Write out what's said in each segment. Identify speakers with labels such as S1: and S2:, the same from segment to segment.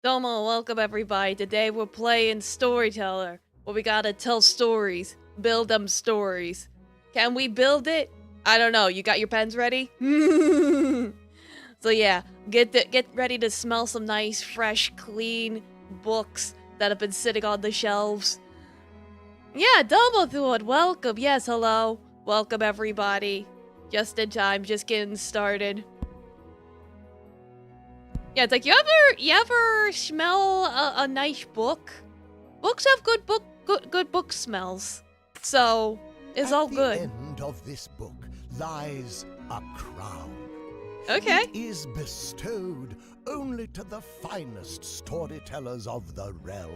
S1: Domo, welcome everybody. Today we're playing Storyteller, where we gotta tell stories, build them stories. Can we build it? I don't know. You got your pens ready? So yeah, get ready to smell some nice, fresh, clean books that have been sitting on the shelves. Yeah, Domo through it. Welcome. Yes, hello. Welcome everybody. Just in time, just getting started. Yeah, it's like, you ever smell a nice book? Books have good book smells. So, it's all good.
S2: At the end of this book lies a crown.
S1: Okay.
S2: It is bestowed only to the finest storytellers of the realm.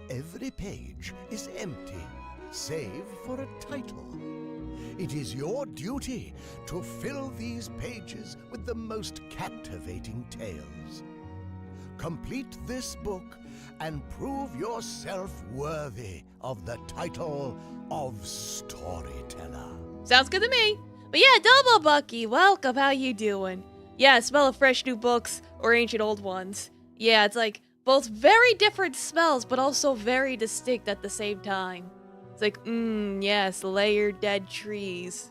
S2: Every page is empty, save for a title. It is your duty to fill these pages with the most captivating tales. Complete this book and prove yourself worthy of the title of Storyteller.
S1: Sounds good to me. But yeah, Double Bucky, welcome. How you doing? Yeah, smell of fresh new books or ancient old ones. Yeah, it's like both very different smells, but also very distinct at the same time. It's like, yes, layered dead trees.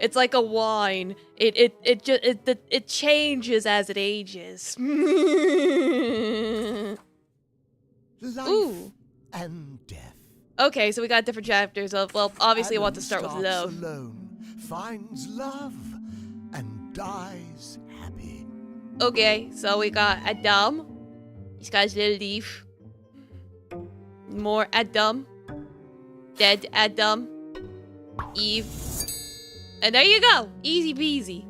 S1: It's like a wine. It changes as it ages.
S2: Life
S1: Ooh.
S2: and death.
S1: Okay, so we got different chapters of, well, obviously I want to start with
S2: Starts
S1: love.
S2: alone, finds love, and dies happy.
S1: Okay, so we got Adam. This guy's little leaf. More Adam. Dead Adam. Eve. And there you go. Easy peasy.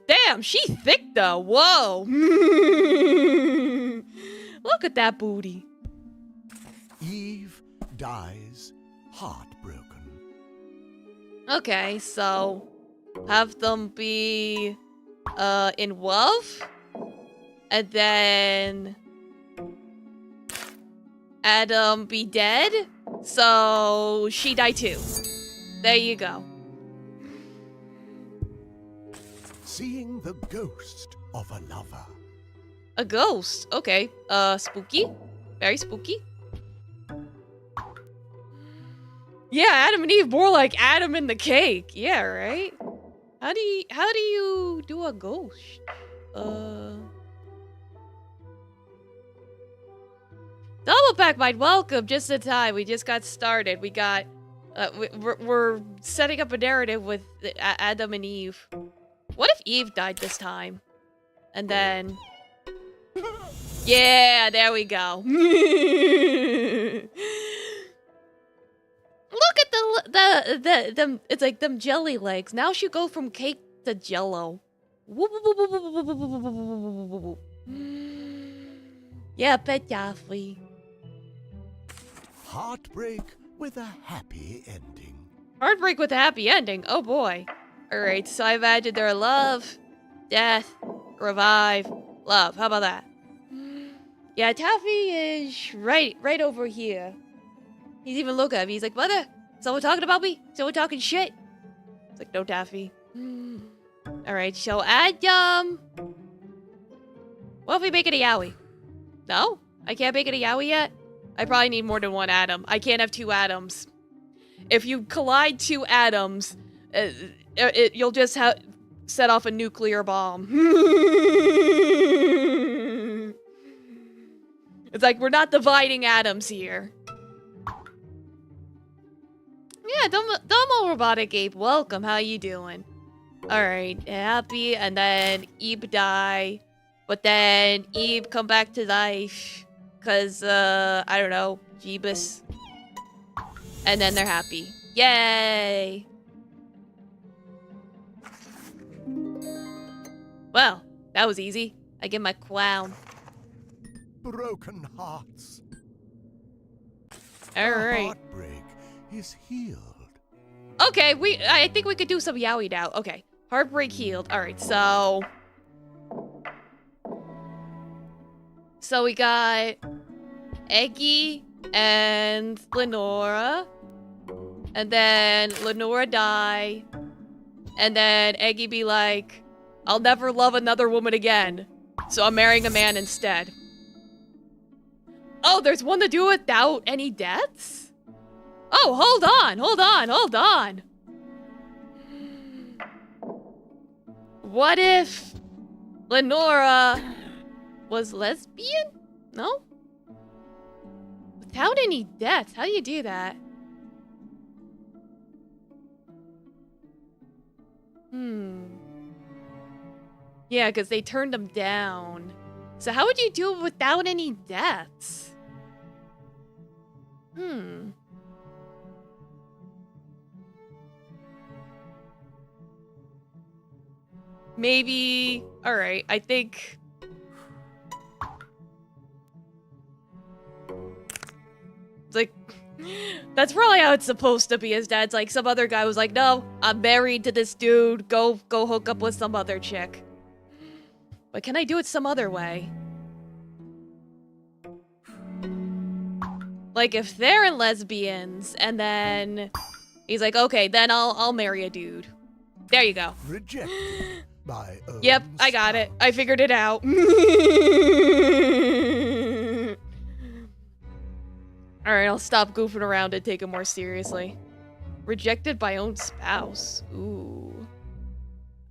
S1: Damn, she thick though. Whoa. Look at that booty.
S2: Eve dies heartbroken.
S1: Okay, so have them be in love. And then Adam be dead. So she died too. There you go.
S2: Seeing the ghost of a lover.
S1: A ghost. Okay. Spooky. Very spooky. Yeah, Adam and Eve, more like Adam and the cake. Yeah, right? How do you do a ghost? Double Pack Mind, welcome. Just in time. We just got started. We got we're setting up a narrative with Adam and Eve. What if Eve died this time? And then yeah, there we go. Look at them. It's like them jelly legs. Now she go from cake to jello. Yeah, pet Jaffrey.
S2: Heartbreak with a happy ending.
S1: Heartbreak with a happy ending. Oh boy. Alright, so I imagine there are love, death, revive, love. How about that? Yeah, Taffy is right over here. He's even looking at me. He's like, "Mother, someone talking about me? Someone talking shit?" It's like, no, Taffy. Alright, so Adam. What if we make it a yaoi? No? I can't make it a yaoi yet? I probably need more than one Adam. I can't have two Adams. If you collide two Adams, you'll just set off a nuclear bomb. It's like, we're not dividing atoms here. Yeah, Domo Robotic Ape, welcome. How you doing? Alright, happy, and then Eve die. But then Eve come back to life. Cause, I don't know, Jeebus. And then they're happy. Yay! Well, that was easy. I get my crown.
S2: Broken hearts.
S1: Alright.
S2: Heartbreak is healed.
S1: Okay, I think we could do some yaoi now. Okay. Heartbreak healed. Alright, so we got Eggy and Lenora. And then Lenora die. And then Eggy be like, I'll never love another woman again. So I'm marrying a man instead. Oh, there's one to do without any deaths? Oh, hold on, hold on, hold on. What if Lenora was lesbian? No? Without any deaths, how do you do that? Yeah, because they turned him down. So how would you do it without any deaths? Maybe... Alright, I think... It's like... That's probably how it's supposed to be. His dad's like, some other guy was like, no, I'm married to this dude. Go hook up with some other chick. But can I do it some other way? Like, if they're lesbians, and then... He's like, okay, then I'll marry a dude. There you go.
S2: Rejected by own
S1: Yep, I got it. I figured it out. Alright, I'll stop goofing around and take it more seriously. Rejected by own spouse. Ooh.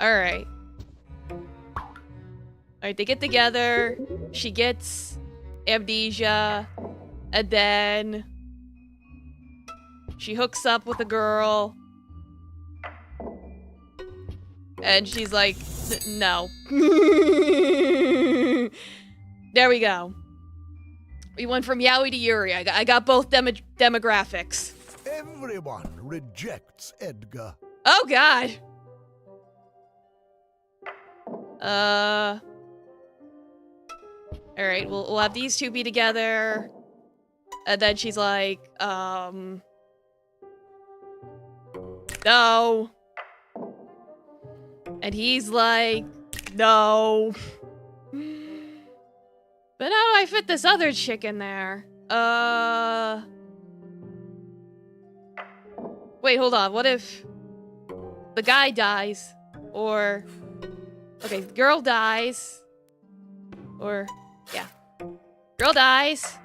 S1: Alright. Alright, they get together. She gets amnesia. And then... she hooks up with a girl. And she's like, no. There we go. We went from Yowie to Yuri. I got both demographics.
S2: Everyone rejects Edgar.
S1: Oh, God. Alright, we'll have these two be together. And then she's like, no. And he's like, no. But how do I fit this other chick in there? Wait, hold on. What if the guy dies? Or... okay, girl dies. Or... yeah. Girl dies.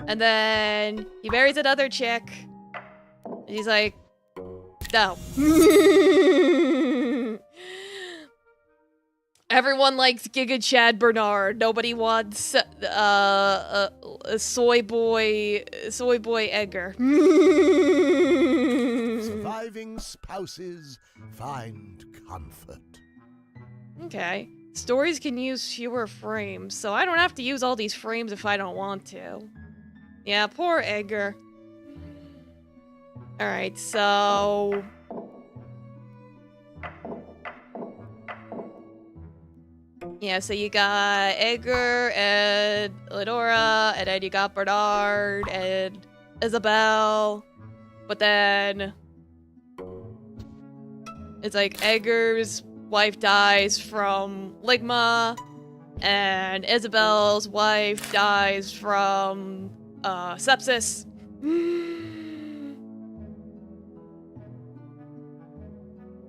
S1: And then he marries another chick. And he's like, no. Everyone likes Giga Chad Bernard. Nobody wants a soy boy Edgar.
S2: Surviving spouses find comfort.
S1: Okay. Stories can use fewer frames, so I don't have to use all these frames if I don't want to. Yeah, poor Edgar. Alright, so... yeah, so you got Edgar and Lenora, and then you got Bernard and Isabel. But then... it's like Edgar's wife dies from Ligma, and Isabel's wife dies from sepsis.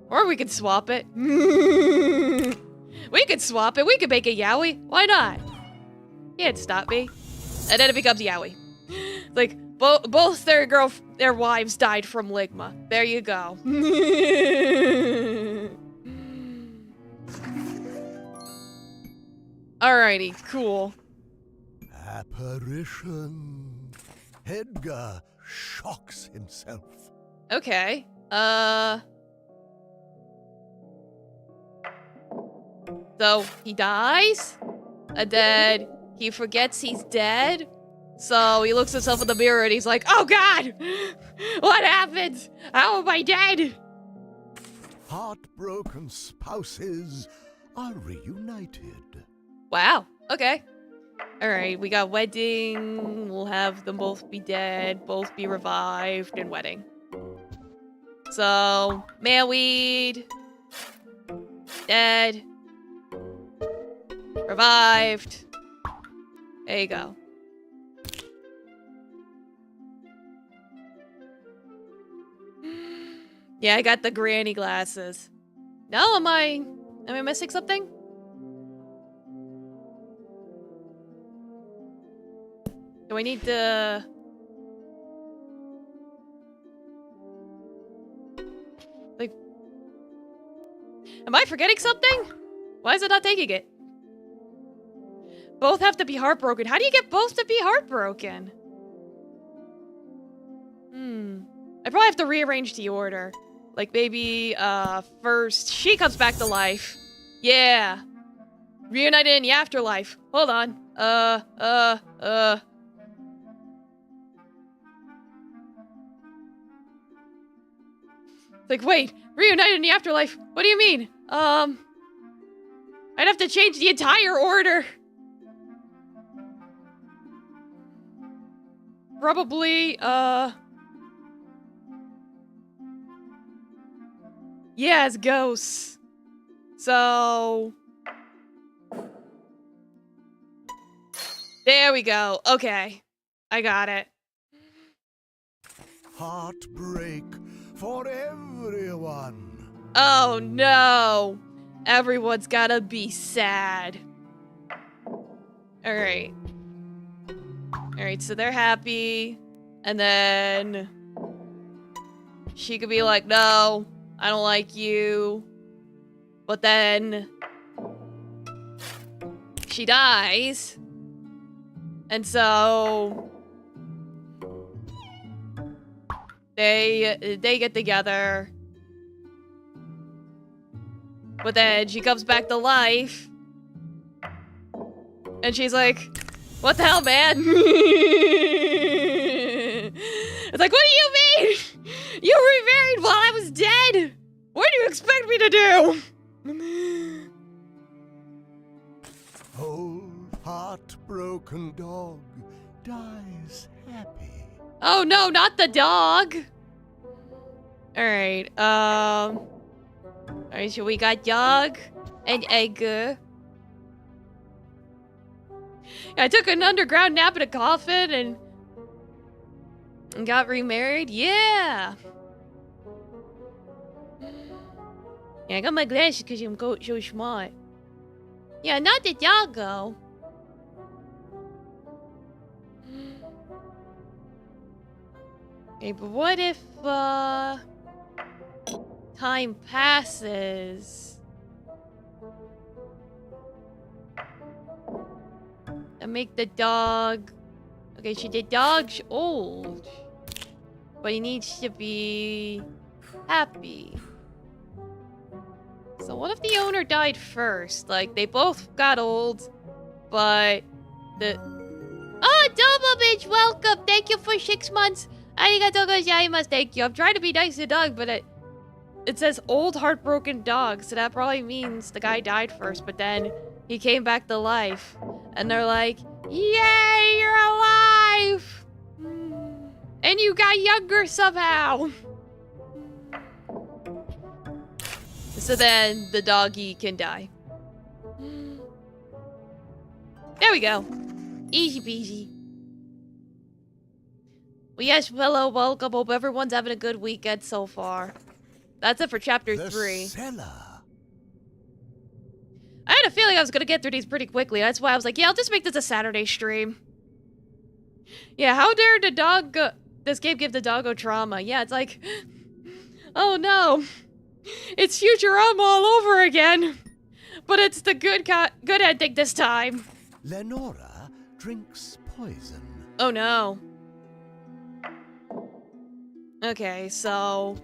S1: Or we could swap it. We could swap it. We could make a Yowie. Why not? Can't stop me. And then it becomes Yowie. Like, both their wives died from Ligma. There you go. Alrighty, cool.
S2: Apparition. Edgar shocks himself.
S1: Okay. So he dies, and then he forgets he's dead. So he looks himself in the mirror and he's like, "Oh God, what happened? How am I dead?"
S2: Heartbroken spouses are reunited.
S1: Wow. Okay. All right. We got wedding. We'll have them both be dead, both be revived, and wedding. So married, dead, revived. There you go. Yeah, I got the granny glasses. No, am I missing something? Do I need to... Like... Am I forgetting something? Why is it not taking it? Both have to be heartbroken. How do you get both to be heartbroken? I probably have to rearrange the order. Like, maybe, first she comes back to life. Yeah. Reunited in the afterlife. Hold on. Like, wait. Reunited in the afterlife? What do you mean? I'd have to change the entire order. Probably, yeah, it's ghosts. So... There we go. Okay. I got it.
S2: Heartbreak for everyone.
S1: Oh no. Everyone's gotta be sad. Alright. Alright, so they're happy. And then... she could be like, no, I don't like you. But then... she dies. And so... They get together. But then she comes back to life. And she's like, what the hell, man? It's like, what do you mean? You remarried while I was dead? What do you expect me to do?
S2: Old heartbroken dog dies happy.
S1: Oh no, not the dog. Alright, alright, so we got dog and Edgar. I took an underground nap in a coffin and got remarried. Yeah. Yeah, I got my glasses because I'm so smart. Yeah, not the doggo. Okay, but what if, time passes? And make the dog... Okay, so the dog's old. But he needs to be... happy. So what if the owner died first? Like, they both got old, but... the... Oh, Domo bitch, welcome! Thank you for 6 months! Arigatou gozaimasu, thank you. I'm trying to be nice to dog, but it says old heartbroken dog, so that probably means the guy died first, but then he came back to life. And they're like, yay, you're alive! And you got younger somehow! So then the doggy can die. There we go. Easy peasy. Well, yes, hello, welcome. Hope everyone's having a good weekend so far. That's it for chapter 3.
S2: Cellar.
S1: I had a feeling I was gonna get through these pretty quickly. That's why I was like, yeah, I'll just make this a Saturday stream. Yeah, how dare the dog... this game give the doggo trauma. Yeah, it's like... oh no. It's Futurama all over again. But it's the good ending this time.
S2: Lenora drinks poison.
S1: Oh no. Okay, so...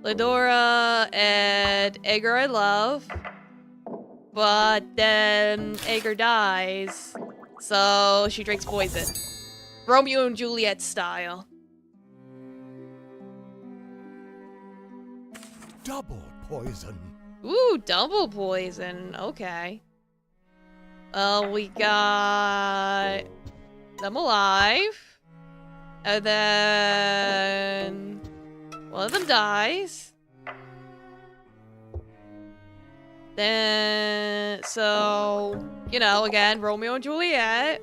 S1: Lenora and Edgar I love. But then Edgar dies. So she drinks poison. Romeo and Juliet style.
S2: Double poison.
S1: Ooh, double poison. Okay. We got them alive. And then one of them dies. Then, so, you know, again, Romeo and Juliet.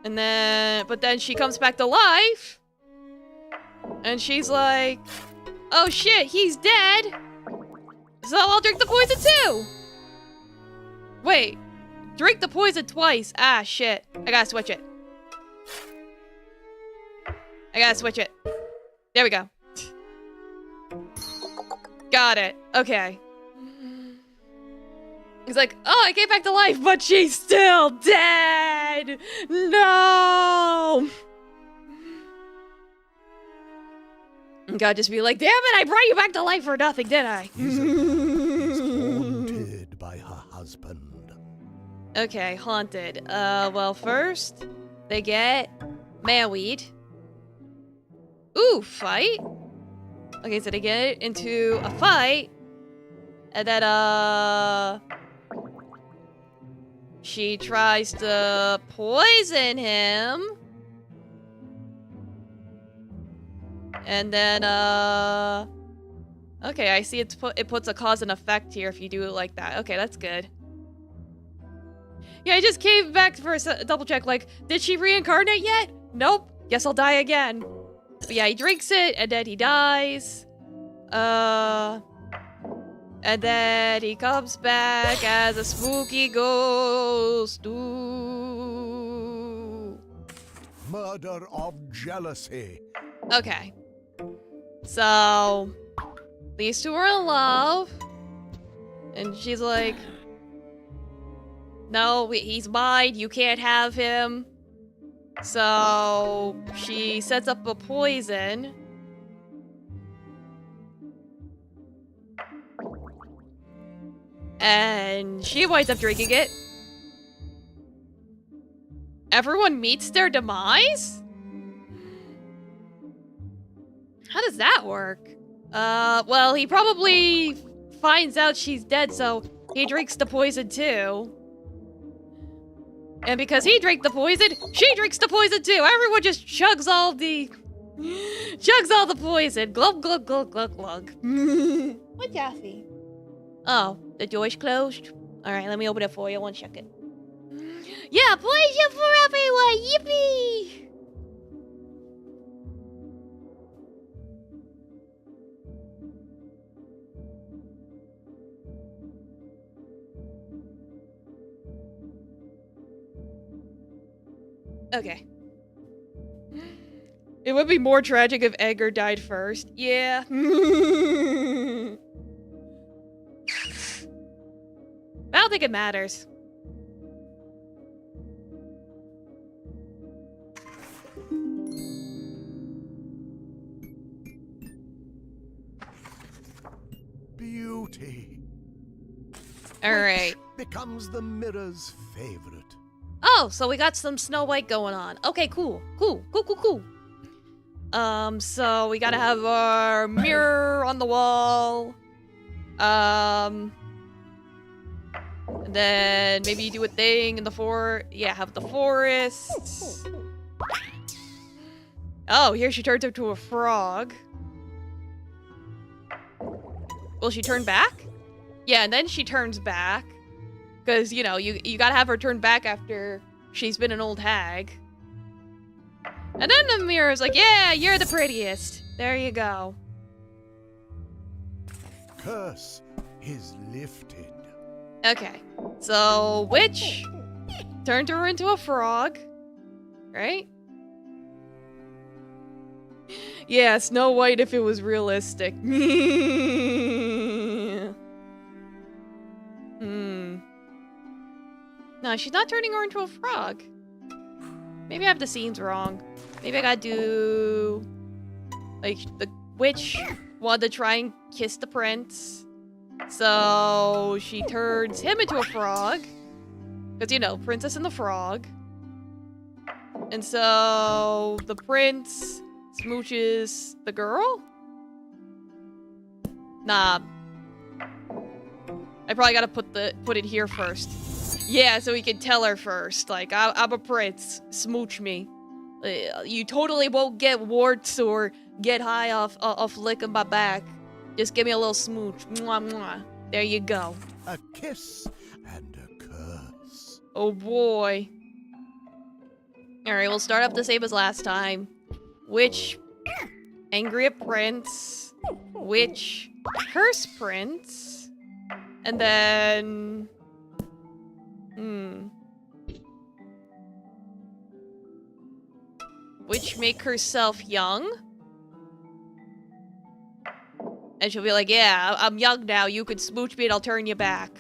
S1: And then, but then she comes back to life. And she's like, oh shit, he's dead. So I'll drink the poison too. Wait, drink the poison twice. Ah, shit. I gotta switch it. There we go. Got it. Okay. He's like, oh, I came back to life, but she's still dead! No! God just be like, damn it, I brought you back to life for nothing, did I?
S2: Is haunted by her husband.
S1: Okay, haunted. Well, first, they get manweed. Ooh, fight? Okay, so they get into a fight. And then, she tries to poison him. And then, okay, I see it puts a cause and effect here if you do it like that. Okay, that's good. Yeah, I just came back for a double check, like, did she reincarnate yet? Nope. Guess I'll die again. But yeah, he drinks it, and then he dies. And then he comes back as a spooky ghost. Ooh.
S2: Murder of jealousy.
S1: Okay. So, these two are in love. And she's like, no, he's mine. You can't have him. So, she sets up a poison. And she winds up drinking it. Everyone meets their demise? How does that work? Well, he probably finds out she's dead, so he drinks the poison too. And because he drank the poison, she drinks the poison too. Everyone just chugs all the poison. Glug, glug, glug, glug, glug. What, Daffy? Oh, the door's closed? Alright, let me open it for you. 1 second. Yeah, poison for everyone! Yippee! Okay. It would be more tragic if Edgar died first. Yeah. I don't think it matters.
S2: Beauty.
S1: Alright.
S2: Becomes the mirror's favorite.
S1: Oh, so we got some Snow White going on. Okay, cool. Cool. So we gotta have our mirror on the wall. And then maybe you do a thing in the have the forest. Oh, here she turns into a frog. Will she turn back? Yeah, and then she turns back. Because, you know, you gotta have her turn back after she's been an old hag. And then the mirror's like, yeah, you're the prettiest. There you go.
S2: Curse is lifted.
S1: Okay, so witch turned her into a frog, right? Yeah, Snow White if it was realistic. No, she's not turning her into a frog. Maybe I have the scenes wrong. Maybe I gotta do... like, the witch wanted to try and kiss the prince. So she turns him into a frog. Because, you know, Princess and the Frog. And so the prince smooches the girl? Nah. I probably gotta put it here first. Yeah, so we can tell her first. Like, I'm a prince. Smooch me. You totally won't get warts or get high off licking my back. Just give me a little smooch. Mwah, mwah. There you go.
S2: A kiss and a curse.
S1: Oh boy. Alright, we'll start up the same as last time. Witch, angry at prince. Witch, curse prince. And then... Witch make herself young? And she'll be like, yeah, I'm young now. You can smooch me and I'll turn you back.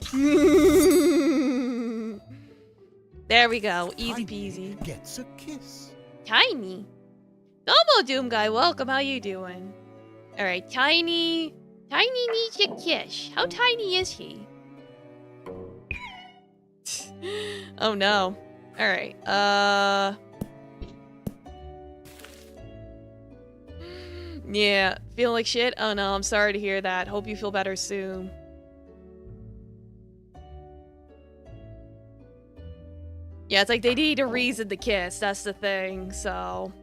S1: There we go. Easy peasy.
S2: Gets a kiss.
S1: Tiny. Domo Doom Guy, welcome. How you doing? Alright, Tiny. Tiny needs a kiss. How tiny is he? Oh no. Alright, yeah, feeling like shit? Oh no, I'm sorry to hear that. Hope you feel better soon. Yeah, it's like they need a reason to kiss, that's the thing, so...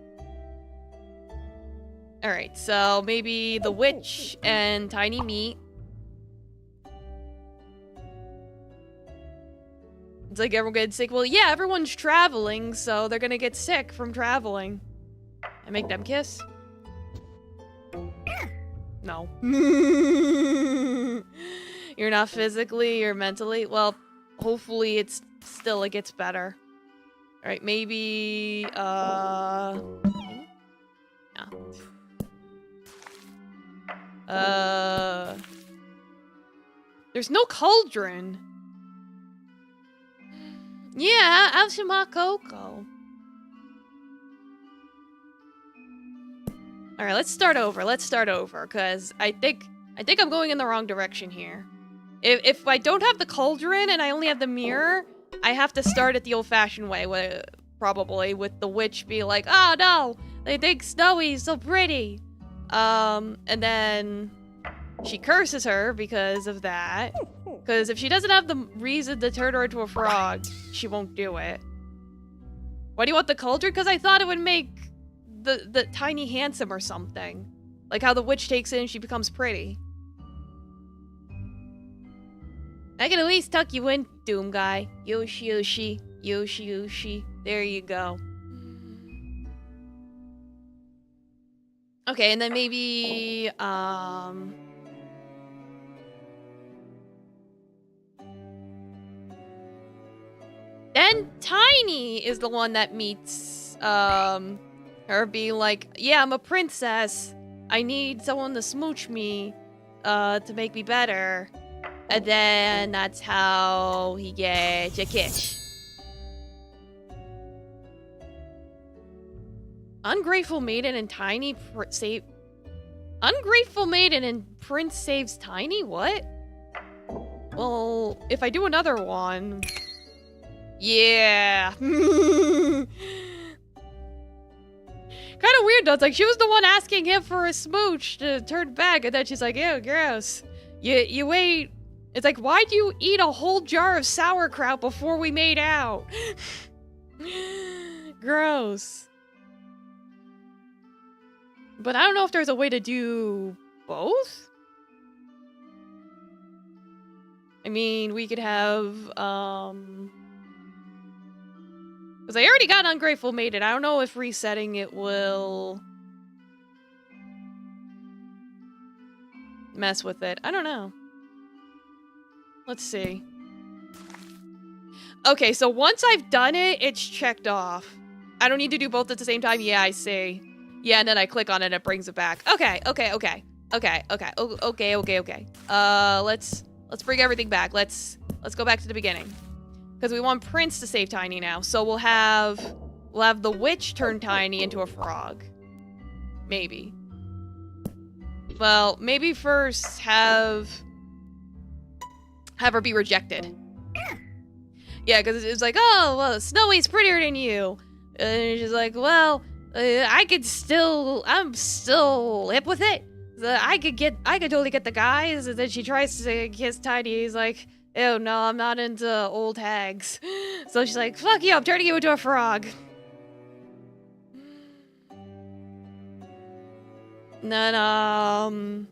S1: Alright, so maybe the witch and Tiny meet. It's like everyone gets sick. Well, yeah, everyone's traveling, so they're gonna get sick from traveling. And make them kiss? No. You're not physically or mentally? Well, hopefully it gets better. Alright, maybe, yeah. There's no cauldron. Yeah, have some hot cocoa. Alright, let's start over, because I think I'm going in the wrong direction here. If I don't have the cauldron and I only have the mirror, I have to start it the old-fashioned way, probably, with the witch be like, oh no, they think Snowy's so pretty. And then she curses her because of that. Because if she doesn't have the reason to turn her into a frog, she won't do it. Why do you want the cauldron? Because I thought it would make the Tiny handsome or something. Like how the witch takes it and she becomes pretty. I can at least tuck you in, Doom Guy. Yoshi, Yoshi, Yoshi, Yoshi. There you go. Okay, and then maybe, then Tiny is the one that meets, her being like, yeah, I'm a princess. I need someone to smooch me, to make me better. And then that's how he gets a kiss. Ungrateful Maiden and Tiny save... Ungrateful Maiden and Prince saves Tiny? What? Well, if I do another one... Yeah. Kind of weird though. It's like she was the one asking him for a smooch to turn back, and then she's like, ew, gross. You ate... It's like, why'd you eat a whole jar of sauerkraut before we made out? Gross. But I don't know if there's a way to do both. I mean, we could have, because I already got Ungrateful Maiden. I don't know if resetting it will mess with it. I don't know. Let's see. Okay, so once I've done it, it's checked off. I don't need to do both at the same time. Yeah, I see. Yeah, and then I click on it and it brings it back. Okay. Let's bring everything back. Let's go back to the beginning. Because we want Prince to save Tiny now. So we'll have the witch turn Tiny into a frog. Maybe. Well, maybe first have her be rejected. Yeah, because it's like, oh, well, Snowy's prettier than you. And she's like, well, I'm still hip with it. I could totally get the guys. And then she tries to kiss Tiny. He's like, ew, no, I'm not into old hags. So she's like, fuck you, I'm turning you into a frog. And then,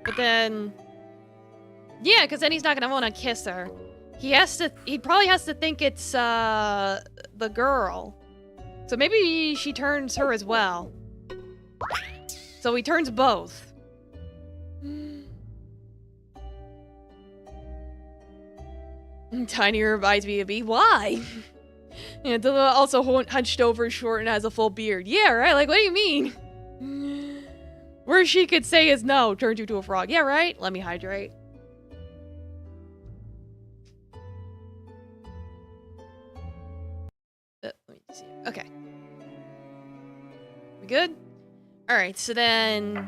S1: but then, yeah, because then he's not gonna want to kiss her. He probably has to think it's, the girl. So maybe she turns her as well. So he turns both. Tiny reminds me of me. Why? And also hunched over, short, and has a full beard. Yeah, right? Like, what do you mean? Worst she could say is no, turns you to a frog. Yeah, right? Let me hydrate. Let me see. Okay. We good? Alright, so then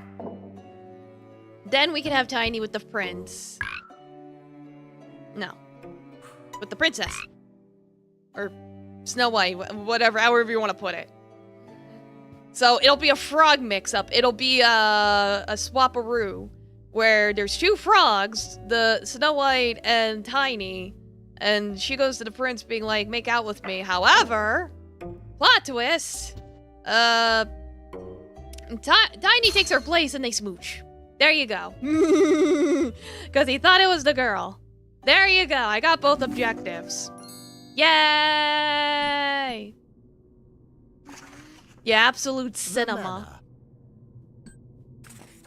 S1: we can have Tiny with the prince. No. With the princess. Or Snow White, whatever, however you want to put it. So it'll be a frog mix-up. It'll be a swap-a-roo, where there's two frogs, the Snow White and Tiny, and she goes to the prince being like, make out with me. However, plot twist, Tiny takes her place and they smooch. There you go. Because he thought it was the girl. There you go. I got both objectives. Yay! Yeah, absolute cinema.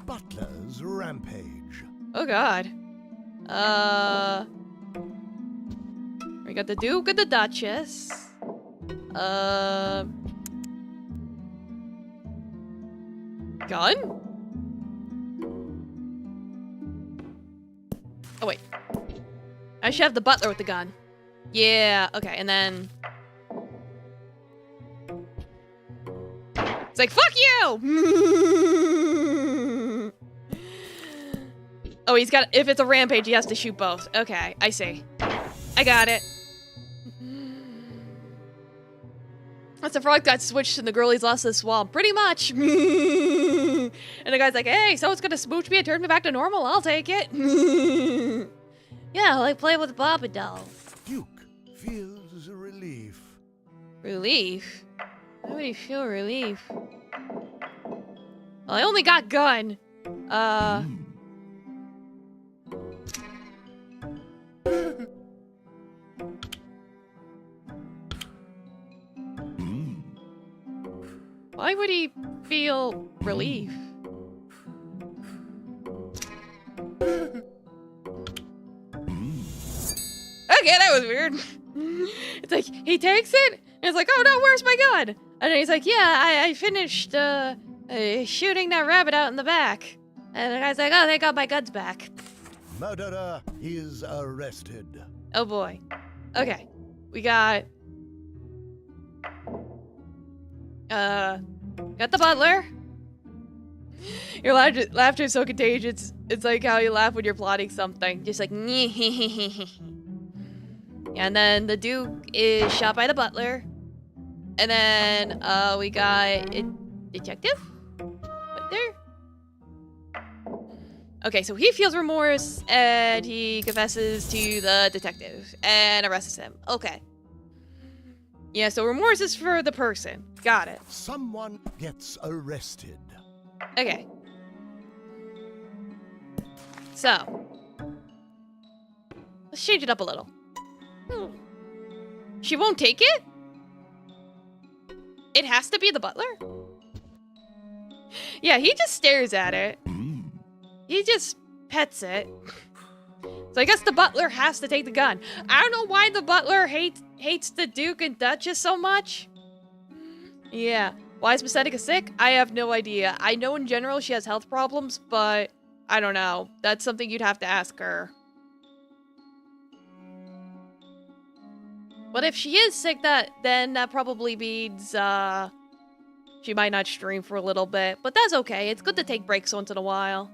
S2: Butler's rampage.
S1: Oh god. We got the Duke and the Duchess. Gun? Oh wait. I should have the butler with the gun. Yeah, okay, and then it's like, fuck you! Oh, he's got, if it's a rampage, he has to shoot both. Okay, I see. I got it. That's the frog got switched and the girlie's lost the swamp. Pretty much. And the guy's like, hey, someone's gonna smooch me and turn me back to normal. I'll take it. Yeah, like playing with Barbie dolls.
S2: Duke feels relief.
S1: Relief? Why would he feel relief? Well, I only got gun. Why would he feel relief? Okay, that was weird. It's like, he takes it, and it's like, oh no, where's my gun? And he's like, yeah, I finished shooting that rabbit out in the back. And the guy's like, oh, they got my guns back.
S2: Murderer is arrested.
S1: Oh boy. Okay. We got the butler. Your laughter is so contagious. It's like how you laugh when you're plotting something. Just like, and then the Duke is shot by the butler. And then, we got a detective? Right there? Okay, so he feels remorse, and he confesses to the detective, and arrests him. Okay. Yeah, so remorse is for the person. Got it.
S2: Someone gets arrested.
S1: Okay. So. Let's change it up a little. She won't take it? It has to be the butler? Yeah, he just stares at it. He just pets it. So I guess the butler has to take the gun. I don't know why the butler hates the Duke and Duchess so much. Yeah. Why is Pathetica sick? I have no idea. I know in general she has health problems, but I don't know. That's something you'd have to ask her. But if she is sick, then that probably means she might not stream for a little bit. But that's okay. It's good to take breaks once in a while.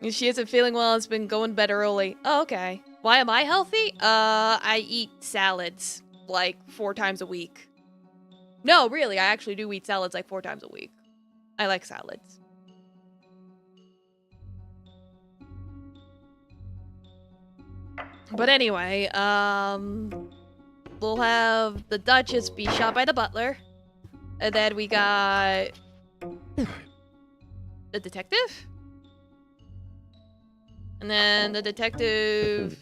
S1: If she isn't feeling well, it's been going to bed early. Oh, okay. Why am I healthy? I eat salads like 4 times a week. No, really, I actually do eat salads like 4 times a week. I like salads. But anyway, we'll have the Duchess be shot by the butler. And then we got the detective. And then the detective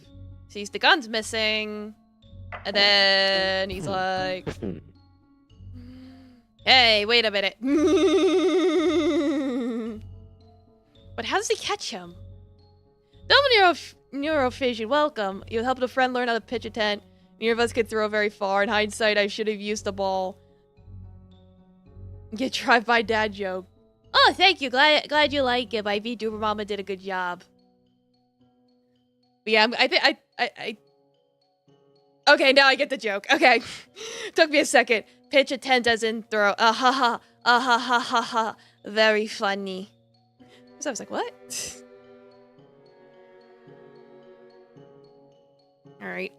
S1: sees the gun's missing. And then he's like, hey, wait a minute. But how does he catch him? Dominio Neurovision, welcome. You helped a friend learn how to pitch a tent. Neither of us could throw very far. In hindsight, I should have used the ball. Get drive-by dad joke. Oh, thank you. Glad you like it. My VTuber mama did a good job. But yeah, I okay, now I get the joke. Okay. Took me a second. Pitch a tent as in throw. Ha ha. Ha ha ha ha. Very funny. So I was like, what? Alright,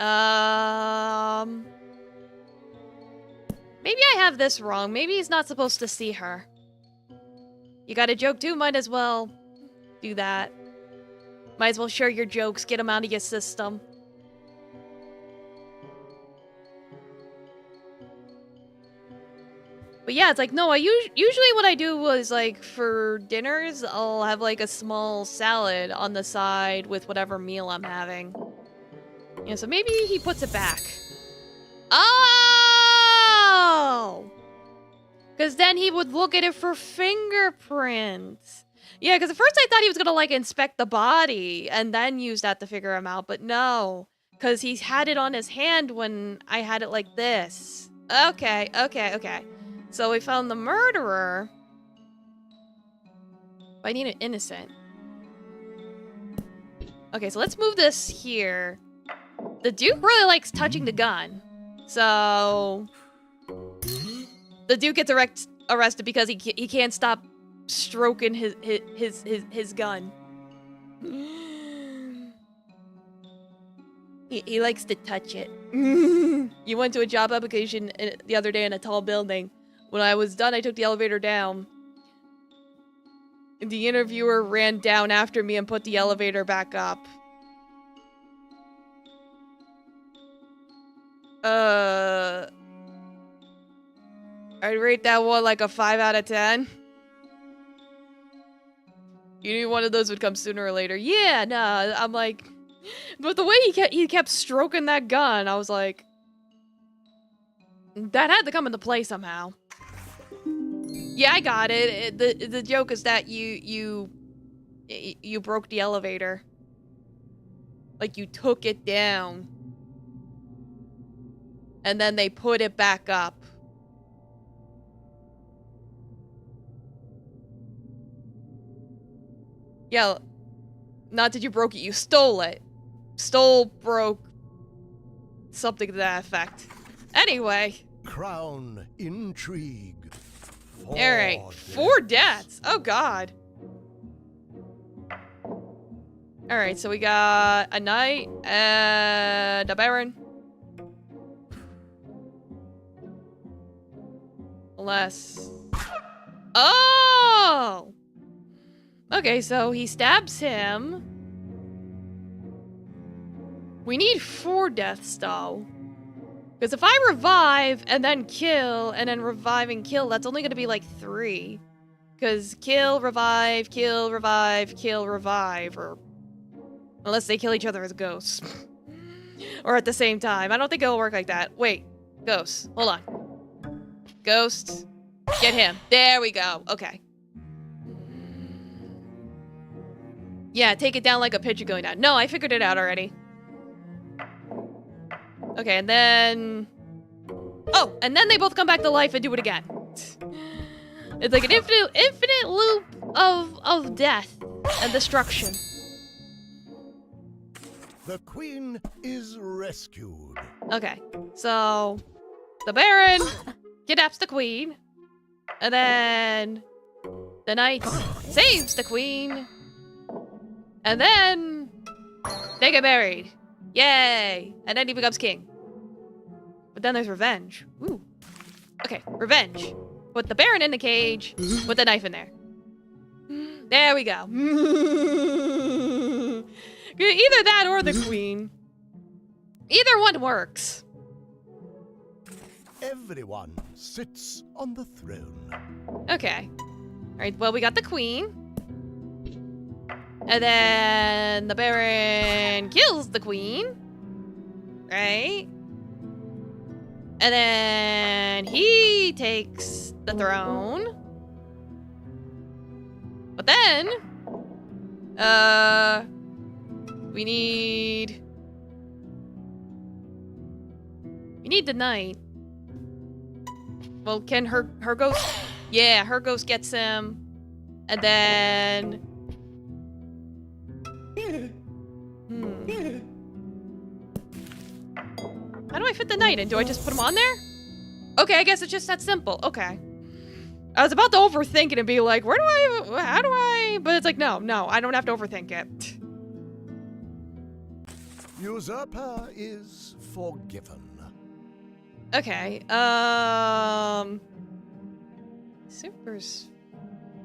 S1: maybe I have this wrong. Maybe he's not supposed to see her. You got a joke too? Might as well do that. Might as well share your jokes. Get them out of your system. But yeah, it's like, no, usually what I do is, like, for dinners, I'll have, like, a small salad on the side with whatever meal I'm having. Yeah, so maybe he puts it back. Oh! Because then he would look at it for fingerprints. Yeah, because at first I thought he was going to, like, inspect the body and then use that to figure him out. But no, because he had it on his hand when I had it like this. Okay. So we found the murderer. I need an innocent. Okay, so let's move this here. The Duke really likes touching the gun. So the Duke gets arrested because he can't stop stroking his gun. He likes to touch it. You went to a job application the other day in a tall building. When I was done, I took the elevator down. The interviewer ran down after me and put the elevator back up. I'd rate that one like a 5 out of 10. You knew one of those would come sooner or later. Yeah, nah, I'm like... But the way he kept stroking that gun, I was like... That had to come into play somehow. Yeah, I got it. The joke is that you broke the elevator. Like, you took it down. And then they put it back up. Yeah, not that you broke it, you stole it. Stole, broke, something to that effect. Anyway.
S2: Crown intrigue.
S1: Alright, 4 deaths. Oh god. Alright, so we got a knight and a baron. Unless... Oh! Okay, so he stabs him. We need 4 deaths, though. Because if I revive and then kill, and then revive and kill, that's only going to be like 3. Because kill, revive, kill, revive, kill, revive, or... Unless they kill each other as ghosts. Or at the same time. I don't think it'll work like that. Wait. Ghosts. Hold on. Ghost. Get him. There we go. Okay. Yeah, take it down like a pitcher going down. No, I figured it out already. Okay, and then... Oh, and then they both come back to life and do it again. It's like an infinite loop of death and destruction.
S2: The queen is rescued.
S1: Okay, so... The Baron kidnaps the queen. And then... The knight saves the queen. And then... They get married. Yay! And then he becomes king. But then there's revenge. Ooh. Okay, revenge. Put the Baron in the cage. Put the knife in there. There we go. Either that or the queen. Either one works.
S2: Everyone sits on the throne.
S1: Okay. Alright, well, we got the queen. And then the Baron kills the queen. Right? And then he takes the throne. But then, We need the knight. Well, can her ghost... Yeah, her ghost gets him. And then... How do I fit the knight in? Do I just put him on there? Okay, I guess it's just that simple. Okay. I was about to overthink it and be like, how do I... But it's like, no, I don't have to overthink it.
S2: Usurper is forgiven.
S1: Okay, Super's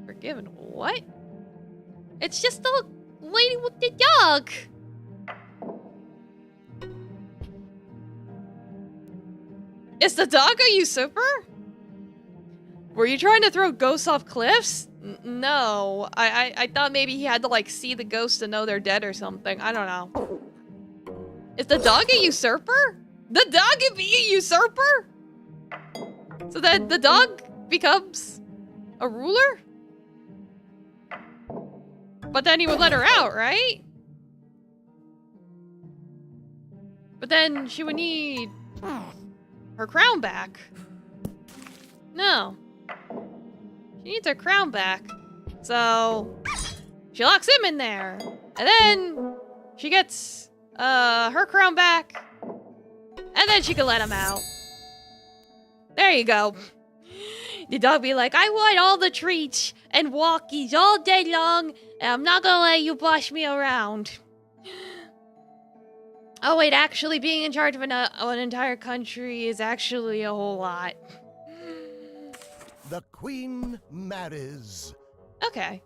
S1: forgiven. What? It's just the lady with the dog. Is the dog a usurper? Were you trying to throw ghosts off cliffs? No. I thought maybe he had to, like, see the ghosts to know they're dead or something. I don't know. Is the dog a usurper? The dog can be a usurper? So that the dog becomes a ruler? But then he would let her out, right? But then she would need her crown back. No. She needs her crown back. So she locks him in there. And then she gets her crown back. And then she can let him out. There you go. The dog be like, I want all the treats and walkies all day long, and I'm not gonna let you boss me around. Oh wait, actually being in charge of an entire country is actually a whole lot.
S2: The queen marries.
S1: Okay.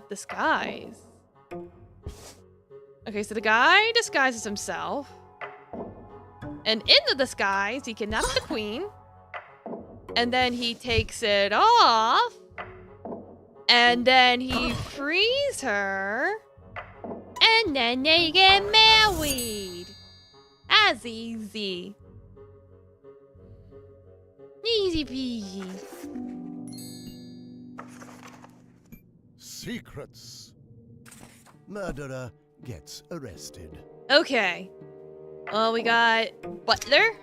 S1: Disguise. Okay, so the guy disguises himself. And in the disguise, he kidnaps the queen. And then he takes it off. And then he frees her. And then they get married. That's easy. Easy peasy.
S2: Secrets. Murderer gets arrested.
S1: Okay. Well, we got Butler.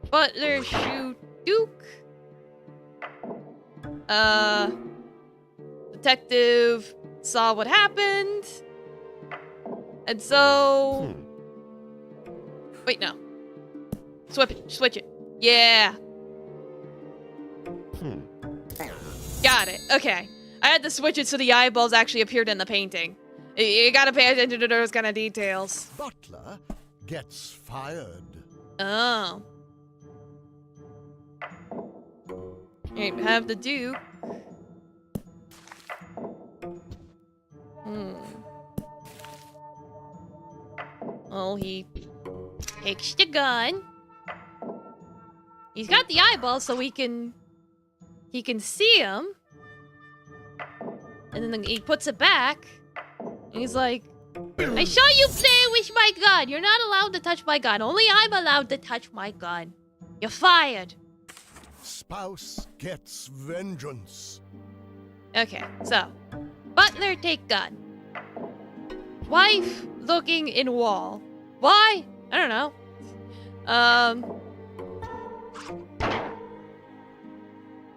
S1: Butler shoot Duke. Detective saw what happened. And so... Wait, no. Switch it. Yeah. Got it. Okay. I had to switch it so the eyeballs actually appeared in the painting. You gotta pay attention to those kind of details.
S2: Butler gets fired.
S1: Oh. Alright, have the Duke. Well, he takes the gun. He's got the eyeballs so he can see him. And then he puts it back. And he's like, I saw you playing with my gun. You're not allowed to touch my gun. Only I'm allowed to touch my gun. You're fired.
S2: Spouse gets vengeance.
S1: Okay, so Butler take gun. Wife looking in wall. Why? I don't know.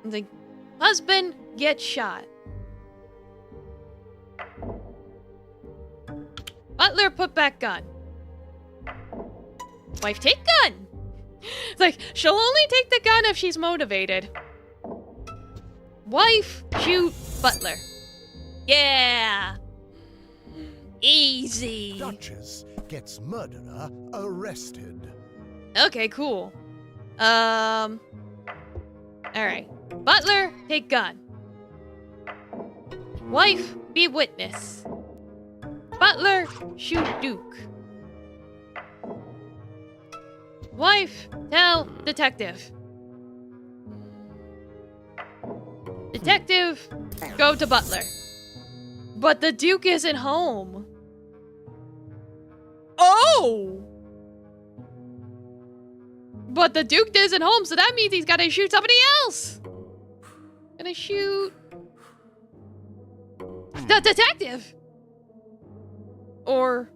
S1: The husband gets shot. Butler put back gun. Wife take gun. It's like, she'll only take the gun if she's motivated. Wife shoot Butler. Yeah. Easy.
S2: Duchess gets murderer arrested.
S1: Okay, cool. Alright. Butler, take gun. Wife, be witness. Butler, shoot Duke. Wife, tell detective. Detective, go to Butler. But the Duke isn't home. Oh! But the Duke isn't home, so that means he's gotta shoot somebody else. Gonna shoot the detective. Or...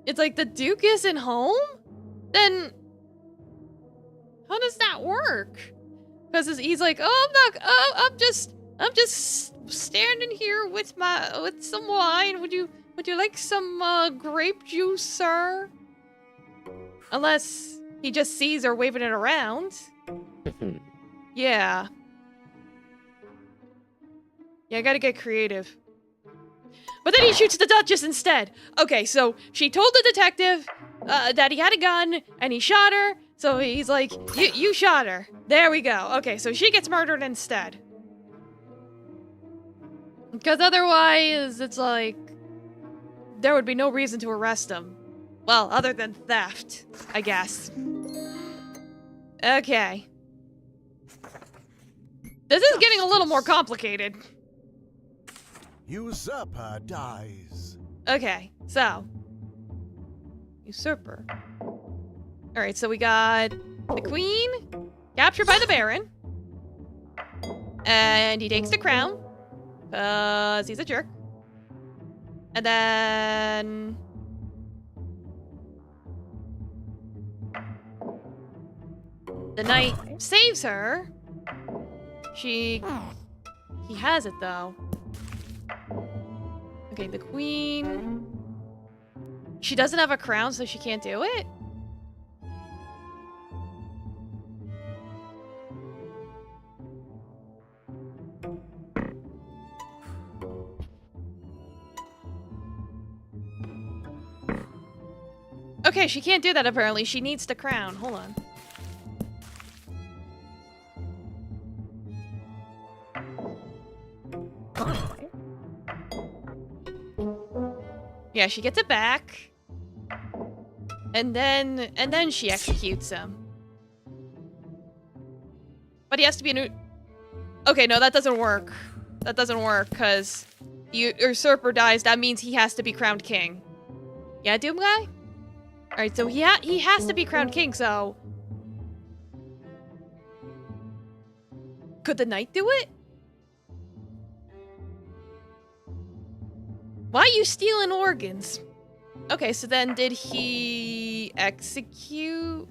S1: It's like the Duke isn't home? Then... How does that work? Because he's like, oh, I'm just standing here with some wine. Would you like some grape juice, sir? Unless he just sees her waving it around. Yeah. Yeah, I gotta get creative. But then he shoots the Duchess instead. Okay, so she told the detective that he had a gun and he shot her. So he's like, you shot her. There we go. Okay, so she gets murdered instead. Because otherwise, it's like, there would be no reason to arrest him. Well, other than theft, I guess. Okay. This is getting a little more complicated.
S2: Usurper dies.
S1: Okay, so. Usurper. Alright, so we got the queen captured by the Baron. And he takes the crown. Because he's a jerk. And then... the knight saves her. He has it, though. Okay, the queen... She doesn't have a crown, so she can't do it? Okay, she can't do that, apparently. She needs the crown. Hold on. Yeah, she gets it back. And then she executes him. But he has to be a new... Okay, no, that doesn't work. That doesn't work, because the usurper dies. That means he has to be crowned king. Yeah, Doom Guy? Alright, so he has to be crowned king, so... Could the knight do it? Why are you stealing organs? Okay, so then did he execute?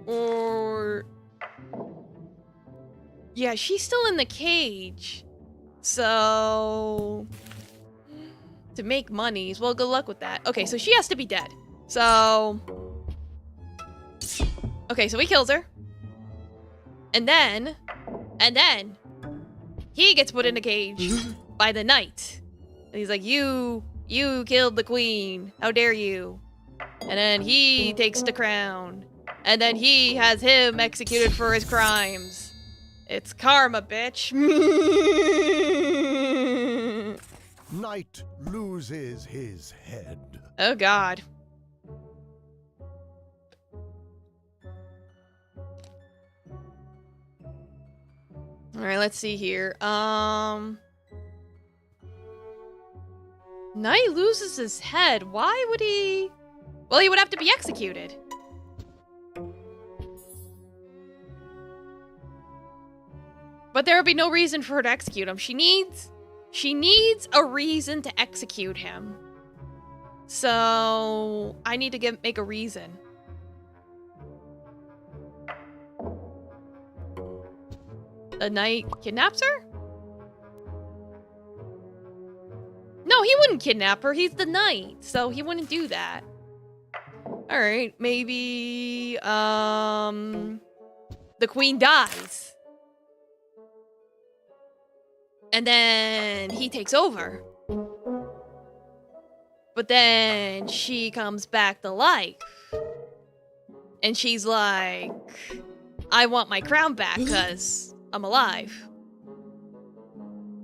S1: Or... Yeah, she's still in the cage. So... To make monies. Well, good luck with that. Okay, so she has to be dead. So... Okay, so he kills her. And then... He gets put in a cage by the knight. And he's like, you killed the queen. How dare you? And then he takes the crown. And then he has him executed for his crimes. It's karma, bitch.
S2: Knight loses his head.
S1: Oh, God. All right, let's see here. Knight loses his head. Why would he? Well, he would have to be executed. But there would be no reason for her to execute him. She needs a reason to execute him. So I need to make a reason. The knight kidnaps her? No, he wouldn't kidnap her. He's the knight, so he wouldn't do that. All right, maybe the queen dies. And then he takes over. But then she comes back to life. And she's like, I want my crown back because I'm alive.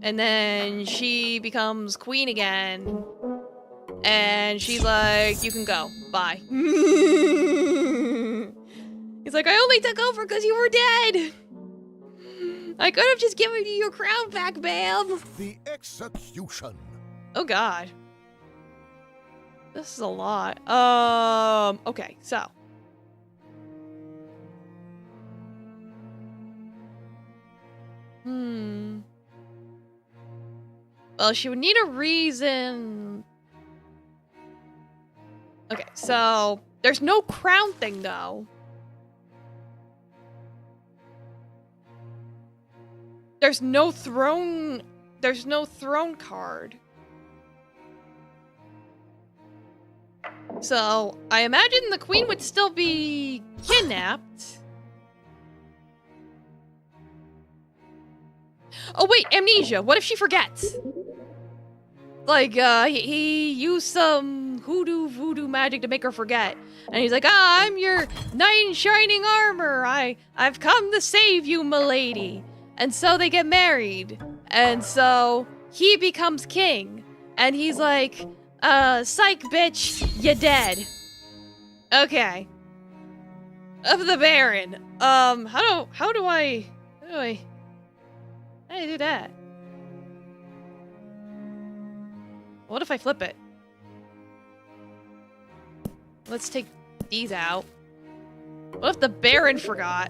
S1: And then she becomes queen again. And she's like, you can go. Bye. He's like, I only took over because you were dead. I could have just given you your crown back, ma'am.
S2: The execution.
S1: Oh, God. This is a lot. Okay, so. Well, she would need a reason. Okay, so there's no crown thing though. There's no throne card. So, I imagine the queen would still be kidnapped. Oh wait, amnesia. What if she forgets? Like, he used some voodoo magic to make her forget. And he's like, I'm your knight in shining armor. I've come to save you, milady. And so they get married. And so he becomes king. And he's like, psych, bitch, you dead. Okay. Of the Baron. How do I do that? What if I flip it? Let's take these out. What if the Baron forgot?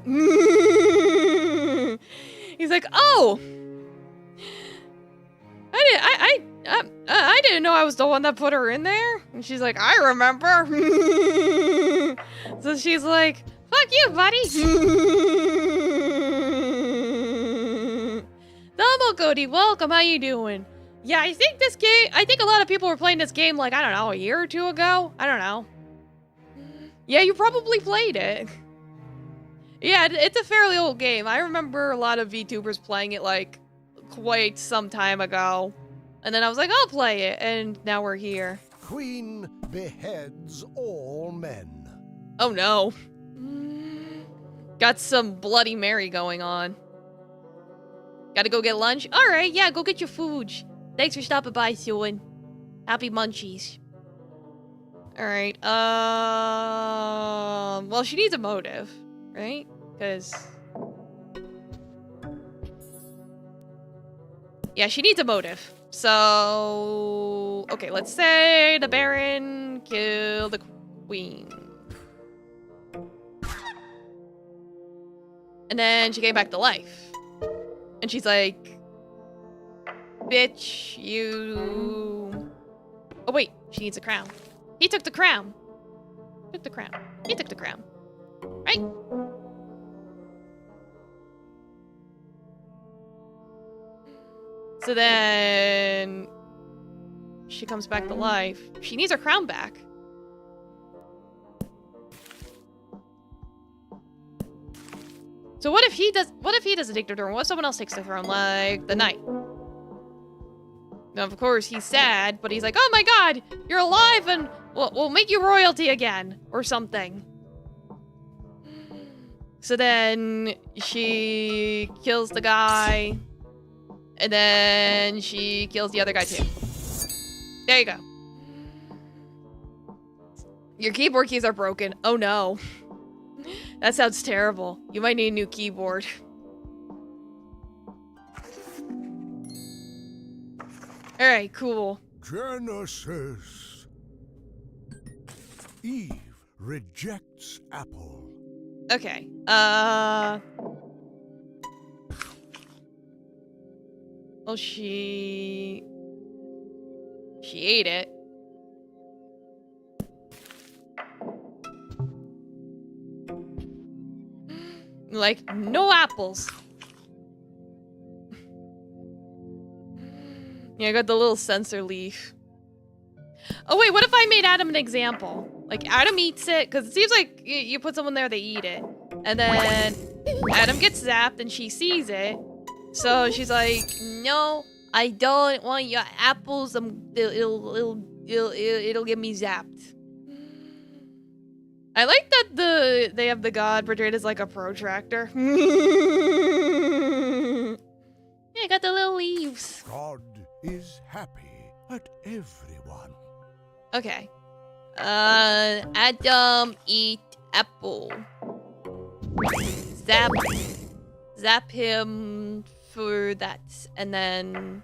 S1: He's like, oh! I didn't know I was the one that put her in there. And she's like, I remember. So she's like, fuck you, buddy. Double Cody, welcome. How you doing? Yeah, I think a lot of people were playing this game like, I don't know, a year or two ago? I don't know. Yeah, you probably played it. Yeah, it's a fairly old game. I remember a lot of VTubers playing it like quite some time ago. And then I was like, I'll play it, and now we're here.
S2: Queen beheads all men.
S1: Oh no. Got some Bloody Mary going on. Gotta go get lunch? Alright, yeah, go get your food. Thanks for stopping by, Suan. Happy munchies. Alright, well, she needs a motive, right? Because... yeah, she needs a motive. So... okay, let's say the Baron killed the Queen. And then she came back to life. And she's like... bitch, you... oh wait, she needs a crown. He took the crown. Took the crown. He took the crown. Right? So then... she comes back to life. She needs her crown back. So what if he doesn't take the throne? What if someone else takes the throne, like the knight? Now, of course, he's sad, but he's like, oh my god, you're alive and we'll make you royalty again, or something. So then she kills the guy, and then she kills the other guy too. There you go. Your keyboard keys are broken. Oh no. That sounds terrible. You might need a new keyboard. Alright, cool.
S2: Genesis. Eve rejects apple.
S1: Okay, well, she ate it. Like, no apples. Yeah, I got the little sensor leaf. Oh wait, what if I made Adam an example? Like, Adam eats it, because it seems like you put someone there, they eat it. And then Adam gets zapped and she sees it. So she's like, no, I don't want your apples. It'll get me zapped. I like that they have the god portrayed as like a protractor. Yeah, I got the little leaves.
S2: God is happy at everyone.
S1: Okay. Adam eat apple. Zap him for that. And then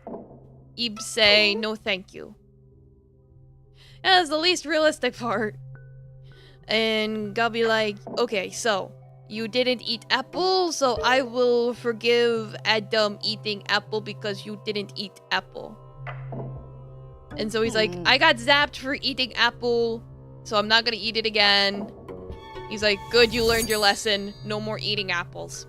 S1: Eve say no thank you. Yeah, that's the least realistic part. And God be like, okay, so you didn't eat apple, so I will forgive Adam eating apple because you didn't eat apple. And so he's like, I got zapped for eating apple, so I'm not gonna eat it again. He's like, good, you learned your lesson. No more eating apples.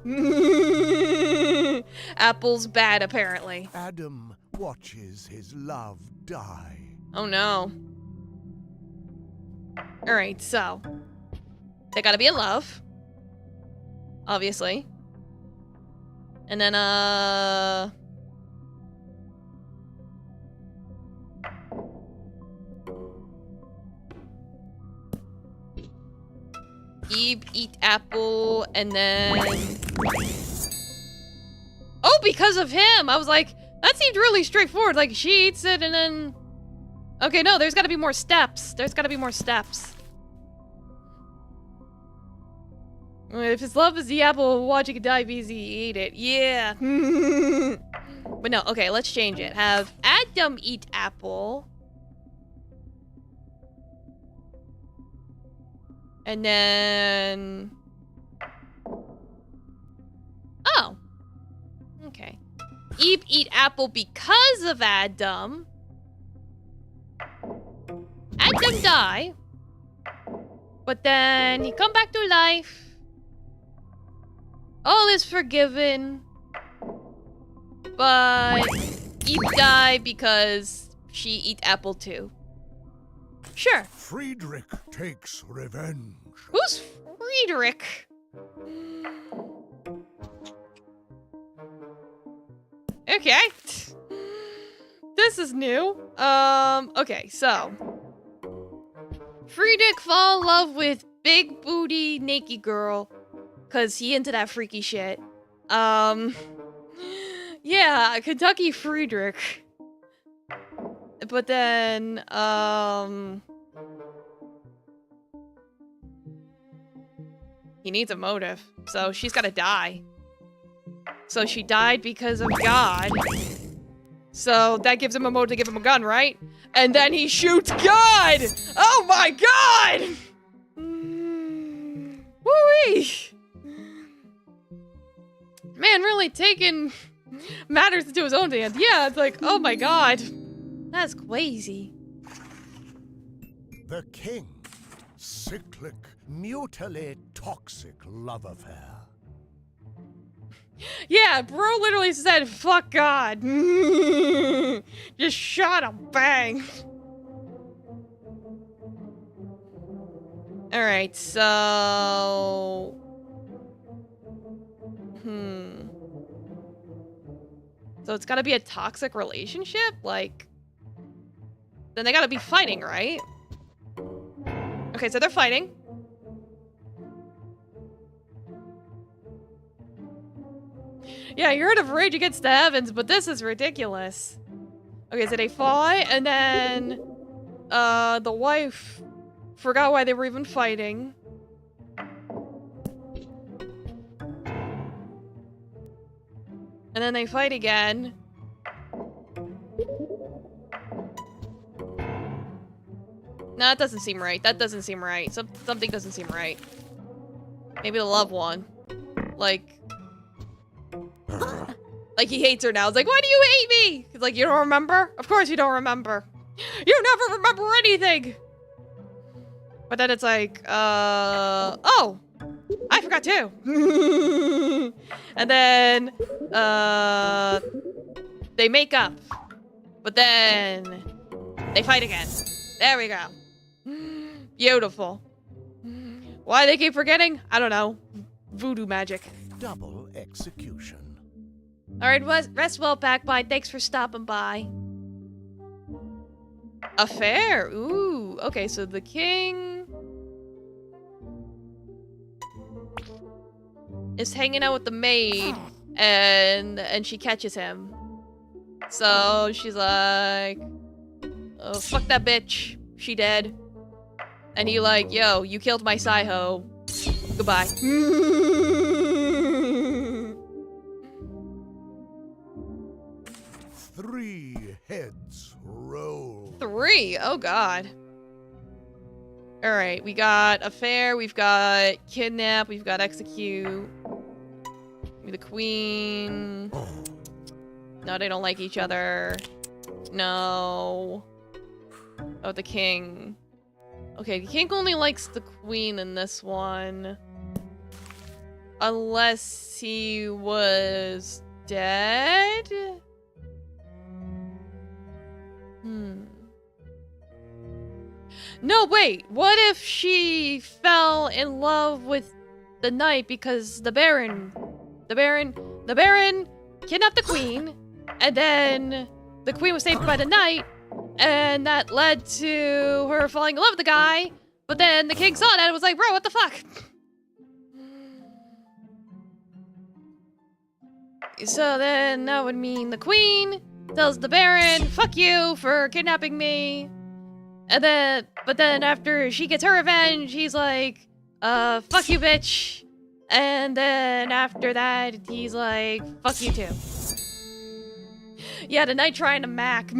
S1: Apple's bad, apparently.
S2: Adam watches his love die.
S1: Oh no. Alright, so. They gotta be in love. Obviously. And then, Eve eat apple, and then... Oh, because of him! I was like, that seemed really straightforward. Like, she eats it, and then... Okay, no, there's gotta be more steps. There's gotta be more steps. If his love is the apple, watching it die easy, eat it. Yeah. But no, okay, let's change it. Have Adam eat apple. And then... Oh. Okay. Eve eat apple because of Adam. Adam die. But then he come back to life. All is forgiven. But Eve die because she eat apple too. Sure.
S2: Friedrich takes revenge.
S1: Who's Friedrich? Okay. This is new. Okay, so. Friedrich fall in love with big booty naked girl. Cause he into that freaky shit. Yeah, Kentucky Friedrich. But then, he needs a motive, so she's gotta die. So she died because of God. So that gives him a motive to give him a gun, right? And then he shoots God! Oh my God! Woo-wee! Man, really taking matters into his own hands. Yeah, it's like, oh my God. That's crazy.
S2: The king. Cyclic, mutually toxic love affair.
S1: Yeah, bro literally said, fuck God. Just shot him, bang. Alright, so... So it's gotta be a toxic relationship? Like... Then they gotta be fighting, right? Okay, so they're fighting. Yeah, you heard of Rage Against the Heavens, but this is ridiculous. Okay, so they fight, and then... the wife forgot why they were even fighting. And then they fight again. No, that doesn't seem right. That doesn't seem right. Something doesn't seem right. Maybe the loved one. Like he hates her now. It's like, why do you hate me? He's like, you don't remember? Of course you don't remember. You never remember anything! But then it's like, oh! I forgot too! And then, they make up. But then, they fight again. There we go. Beautiful. Why they keep forgetting? I don't know. Voodoo magic.
S2: Double execution.
S1: Alright, rest well, Backbite. Thanks for stopping by. Affair? Ooh. Okay, so the king... is hanging out with the maid, and she catches him. So she's like... oh, fuck that bitch. She dead. And he like, yo, you killed my Saiho. Goodbye.
S2: 3 heads roll.
S1: 3? Oh god. Alright, we got affair, we've got kidnap, we've got execute. The queen. No, they don't like each other. No. Oh, the king. Okay, the king only likes the queen in this one. Unless he was dead? No, wait. What if she fell in love with the knight because the Baron kidnapped the queen, and then the queen was saved by the knight, and that led to her falling in love with the guy, but then the king saw that and was like, bro, what the fuck? So then that would mean the queen tells the Baron, fuck you for kidnapping me. And then, but then after she gets her revenge, he's like, fuck you, bitch. And then after that, he's like, fuck you too. Yeah, the knight trying to mac.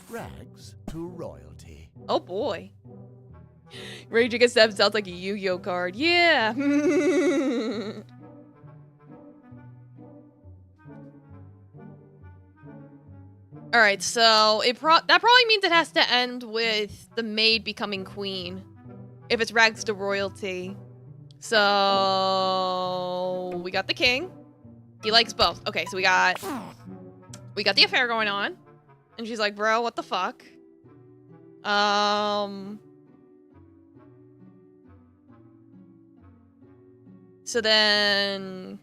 S2: Rags to royalty.
S1: Oh boy. Rage Against Them sounds like a Yu-Gi-Oh card. Yeah. Alright, so that probably means it has to end with the maid becoming queen. If it's rags to royalty. So we got the king. He likes both. Okay, so we got the affair going on. And she's like, bro, what the fuck? So then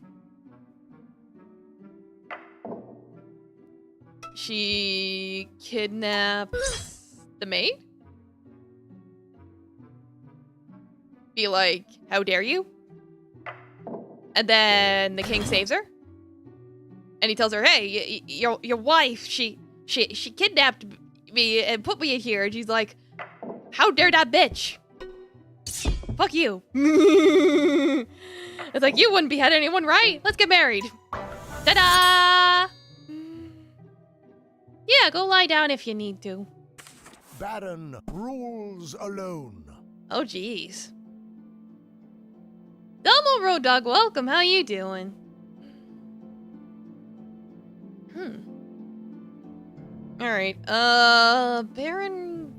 S1: she kidnaps the maid? Be like, how dare you? And then the king saves her. And he tells her, hey, your wife, she kidnapped me and put me in here. And she's like, how dare that bitch? Fuck you. It's like, you wouldn't behead anyone, right? Let's get married. Ta-da! Yeah, go lie down if you need to.
S2: Baron rules alone.
S1: Oh, jeez. Double Road Dog, welcome. How you doing? Alright, Baron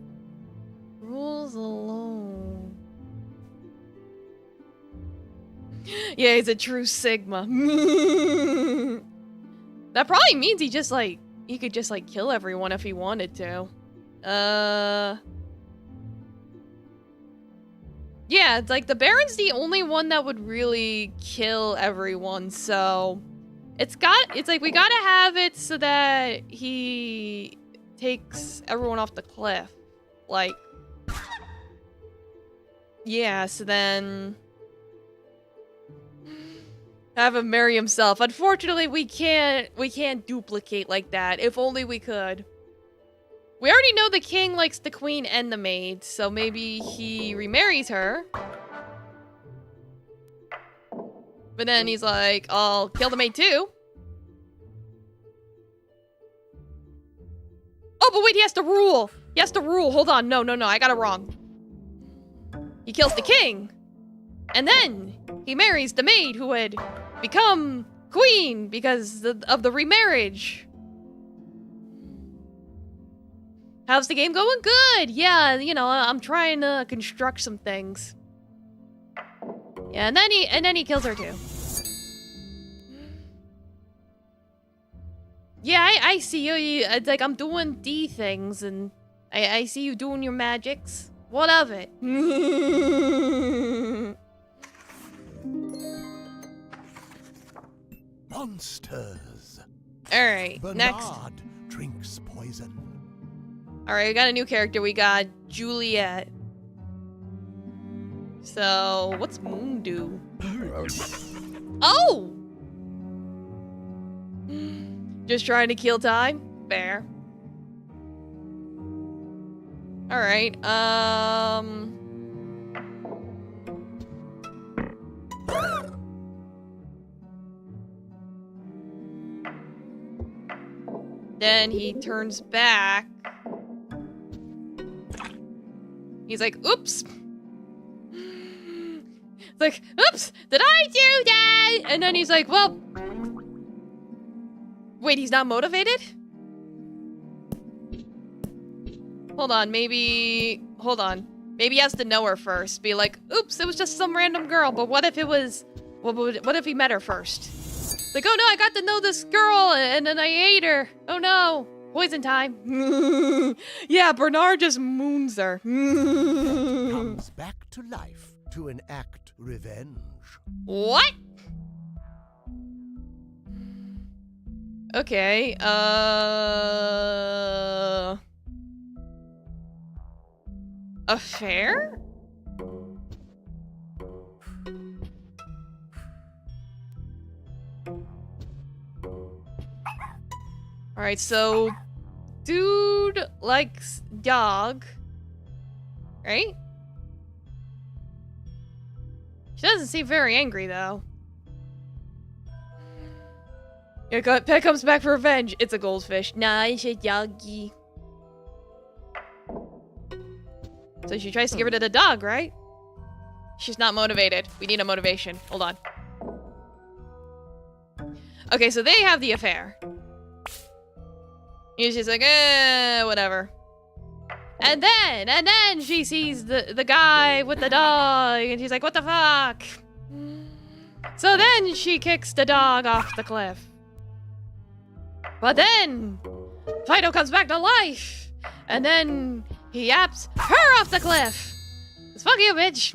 S1: rules alone. Yeah, he's a true Sigma. That probably means he could just like kill everyone if he wanted to. Yeah, it's like the Baron's the only one that would really kill everyone, so it's like we gotta have it so that he takes everyone off the cliff. Like, yeah, so then have him marry himself. Unfortunately, we can't duplicate like that. If only we could. We already know the king likes the queen and the maid, so maybe he remarries her. But then he's like, I'll kill the maid too. Oh, but wait, he has to rule. He has to rule. Hold on. No, I got it wrong. He kills the king. And then he marries the maid who would become queen because of the remarriage. How's the game going? Good. Yeah, you know, I'm trying to construct some things. Yeah, and then he kills her too. Yeah, I see you. It's like I'm doing D things, and I see you doing your magics. What of it?
S2: Monsters.
S1: All right, next.
S2: Bernard drinks poison.
S1: All right, we got a new character. We got Juliet. So, what's Moon do? Oh! Just trying to kill time? Fair. All right, Then he turns back. He's like, oops. It's like, oops, did I do that? And then he's like, well, wait, he's not motivated? Hold on, maybe he has to know her first. Be like, oops, it was just some random girl, but what if it was, what if he met her first? Like, oh no, I got to know this girl, and then I ate her. Oh no, poison time. Yeah, Bernard just moons her.
S2: Comes back to life to enact revenge.
S1: What? Okay, affair? Alright, so dude likes dog, right? She doesn't seem very angry, though. Your pet comes back for revenge. It's a goldfish. Nice, a doggy. So she tries to get rid of the dog, right? She's not motivated. We need a motivation. Hold on. Okay, so they have the affair. And she's like, whatever. And then she sees the guy with the dog, and she's like, what the fuck? So then she kicks the dog off the cliff. But then Fido comes back to life, and then he yaps her off the cliff. It's fuck you, bitch.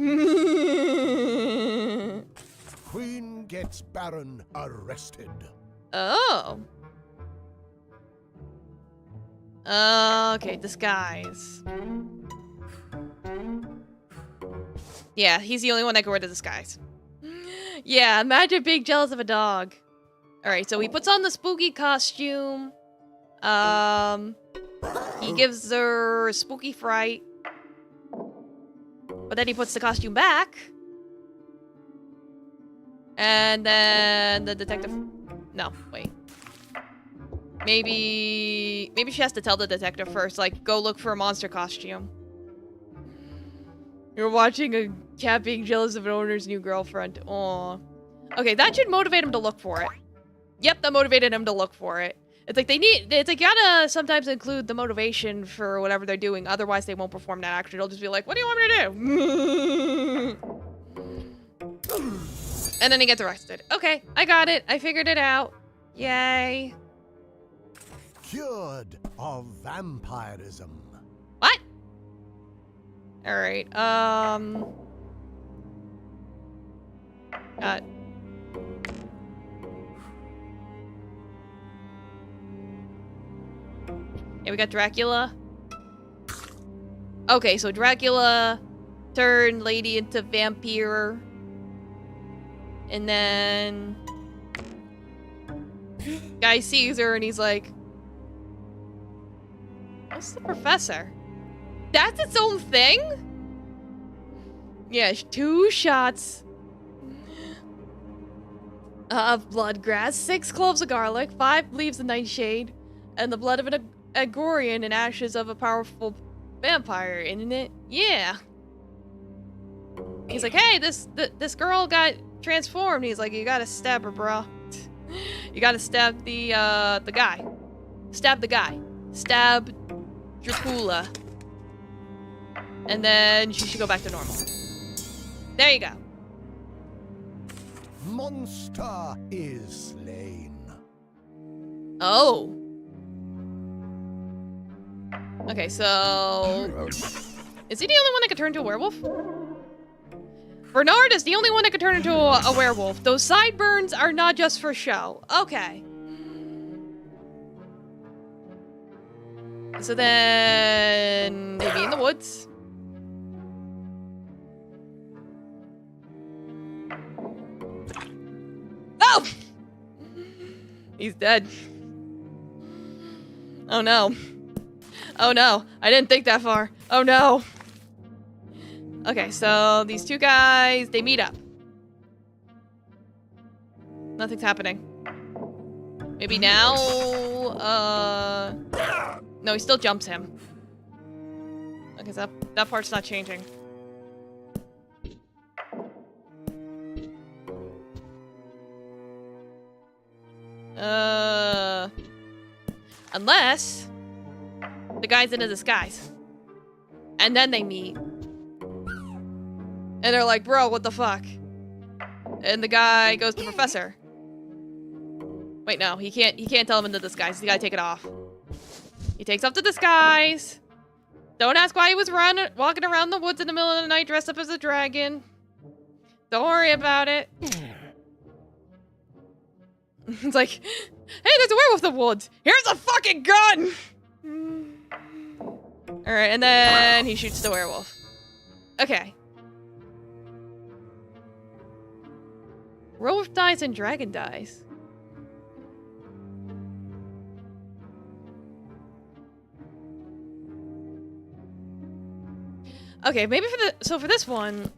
S2: Queen gets Baron arrested.
S1: Oh. Okay, disguise. Yeah, he's the only one that can wear the disguise. Yeah, imagine being jealous of a dog. Alright, so he puts on the spooky costume. He gives her a spooky fright. But then he puts the costume back. And then the detective... No, wait. Maybe she has to tell the detective first, like, go look for a monster costume. You're watching a cat being jealous of an owner's new girlfriend. Aw. Okay, that should motivate him to look for it. Yep, that motivated him to look for it. It's like you gotta sometimes include the motivation for whatever they're doing, otherwise they won't perform that action. They'll just be like, what do you want me to do? And then he gets arrested. Okay, I got it. I figured it out. Yay.
S2: Cured of vampirism.
S1: What? Alright, yeah, we got Dracula. Okay, so Dracula turned lady into vampire. And then guy sees her and he's like, what's the professor? That's its own thing? Yeah, 2 shots of blood grass, 6 cloves of garlic, 5 leaves of nightshade, and the blood of an Agorian and ashes of a powerful vampire, isn't it? Yeah. He's like, hey, this girl got transformed. He's like, you gotta stab her, bro. You gotta stab the guy. Stab the guy. Stab Dracula. And then she should go back to normal. There you go.
S2: Monster is slain.
S1: Oh. Okay, so... Is he the only one that could turn into a werewolf? Bernard is the only one that could turn into a werewolf. Those sideburns are not just for show. Okay. So then... maybe in the woods. Oh! He's dead. Oh no. Oh no. I didn't think that far. Oh no. Okay, so these 2 guys, they meet up. Nothing's happening. Maybe now, no, he still jumps him. Okay, so that part's not changing. Unless the guy's in a disguise. And then they meet. And they're like, bro, what the fuck? And the guy goes to Professor. Wait, no, he can't tell him in the disguise. He gotta take it off. He takes off the disguise. Don't ask why he was walking around the woods in the middle of the night dressed up as a dragon. Don't worry about it. It's like, hey, there's a werewolf in the woods. Here's a fucking gun! Alright, and then he shoots the werewolf. Okay. Werewolf dies and dragon dies. Okay, maybe for this one,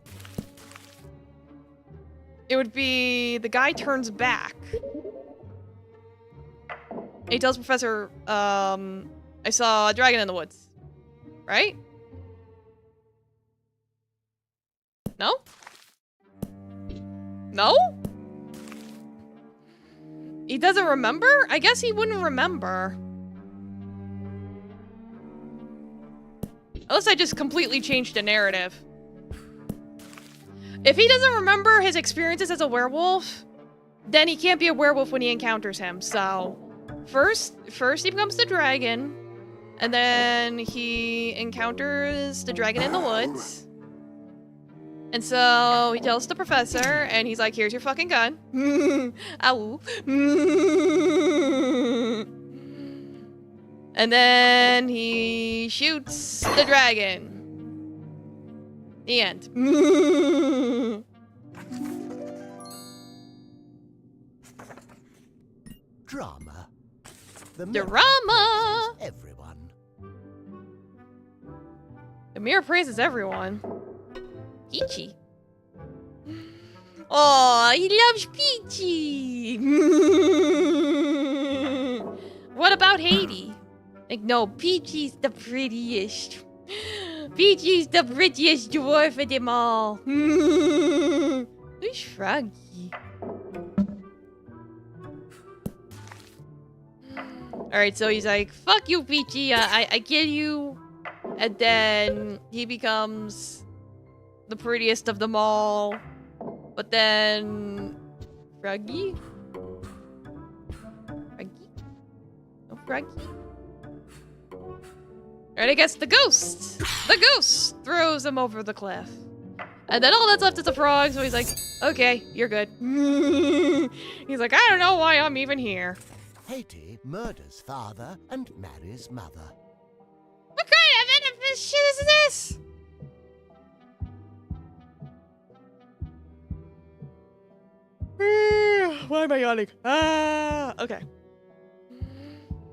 S1: it would be the guy turns back. He tells Professor, I saw a dragon in the woods. Right? No? No? He doesn't remember? I guess he wouldn't remember. Unless I just completely changed the narrative. If he doesn't remember his experiences as a werewolf, then he can't be a werewolf when he encounters him. So, first he becomes the dragon, and then he encounters the dragon in the woods. And so he tells the professor, and he's like, here's your fucking gun. Ow. And then he shoots the dragon. The end.
S2: Drama. The
S1: Drama!
S2: Everyone.
S1: The mirror praises everyone. Peachy. Oh, he loves Peachy. What about Haiti? Like, no, Peachy's the prettiest. Peachy's the prettiest dwarf of them all. Who's Froggy? Alright, so he's like, fuck you, Peachy, I kill you. And then he becomes the prettiest of them all. But then... Froggy? Froggy? No Froggy? Alright, I guess the ghost! The ghost throws him over the cliff. And then all that's left is a frog, so he's like, okay, you're good. He's like, I don't know why I'm even here.
S2: Haiti murders father and marries mother.
S1: What kind of edifice shit is this? Why am I yawning? Okay.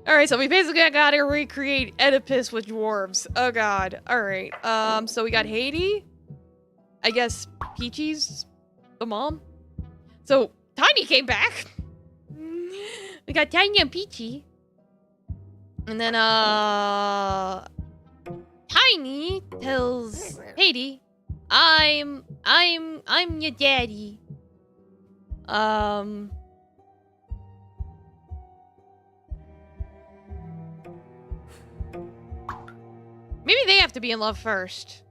S1: Alright, so we basically gotta recreate Oedipus with dwarves. Oh god. Alright, so we got Haiti. I guess Peachy's the mom. So, Tiny came back. We got Tiny and Peachy. And then, Tiny tells Haiti, I'm your daddy. Maybe they have to be in love first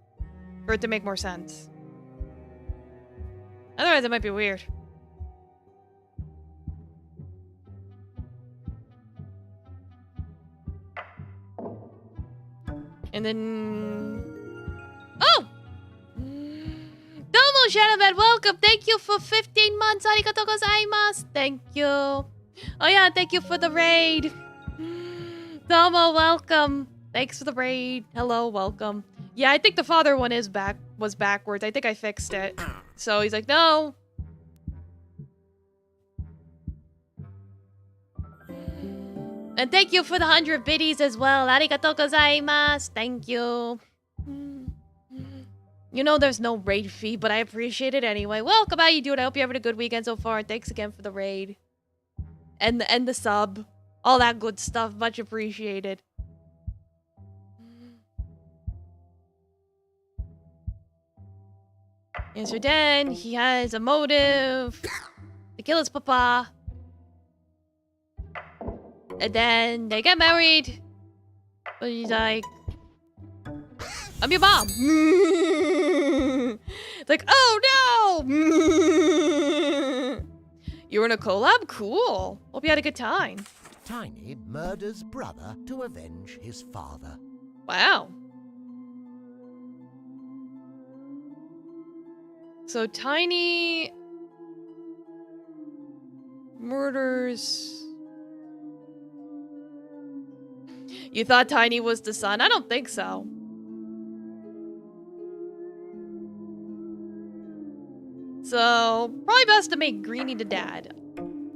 S1: for it to make more sense. Otherwise, it might be weird. And then... Oh! Domo, Shadowman, welcome! Thank you for 15 months! Arigatou gozaimasu! Thank you! Oh yeah, thank you for the raid! Domo, welcome! Thanks for the raid. Hello, welcome. Yeah, I think the father one was backwards. I think I fixed it. So he's like, no. And thank you for the 100 biddies as well. Arigatou gozaimasu. Thank you. You know there's no raid fee, but I appreciate it anyway. Welcome, how you doing? I hope you're having a good weekend so far. Thanks again for the raid. And the sub. All that good stuff. Much appreciated. And so then he has a motive to kill his papa. And then they get married. But he's like, I'm your mom. It's like, oh no! You were in a collab? Cool. Hope you had a good time.
S2: Tiny murders brother to avenge his father.
S1: Wow. So Tiny murders... You thought Tiny was the son? I don't think so. So, probably best to make Greenie the dad.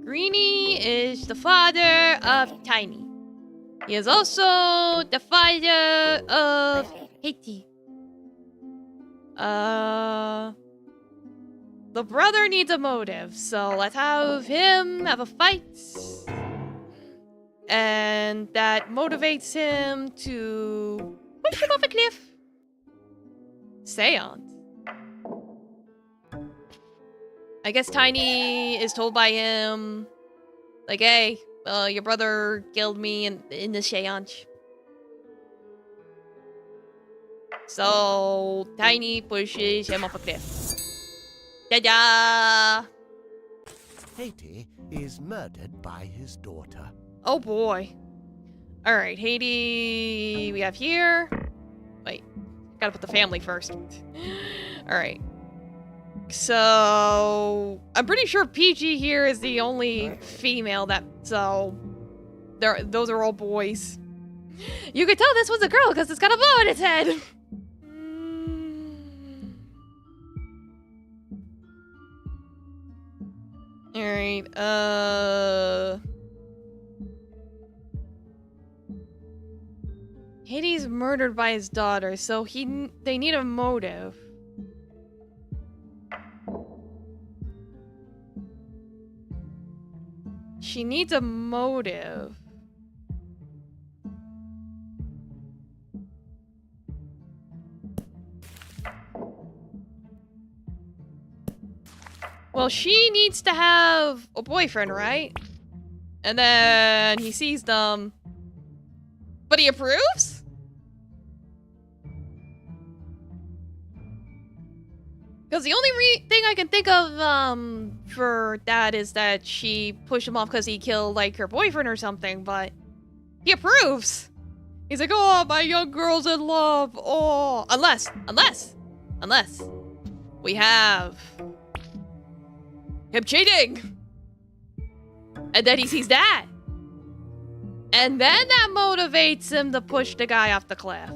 S1: Greenie is the father of Tiny. He is also the father of Haiti. The brother needs a motive, so let's have him have a fight. And that motivates him to push him off a cliff. Seance. I guess Tiny is told by him, like, hey, your brother killed me in the seance. So Tiny pushes him off a cliff. Ta-da!
S2: Haiti is murdered by his daughter.
S1: Oh boy. Alright, Haiti we have here. Wait, gotta put the family first. Alright. So I'm pretty sure PG here is the only female that those are all boys. You could tell this was a girl because it's got a bow on its head. Alright, Haiti's murdered by his daughter, so they need a motive. She needs a motive. Well, she needs to have a boyfriend, right? And then he sees them. But he approves? Because the only thing I can think of for that is that she pushed him off because he killed, like, her boyfriend or something, but he approves. He's like, oh, my young girl's in love. Oh, unless we have him cheating. And then he sees that. And then that motivates him to push the guy off the cliff.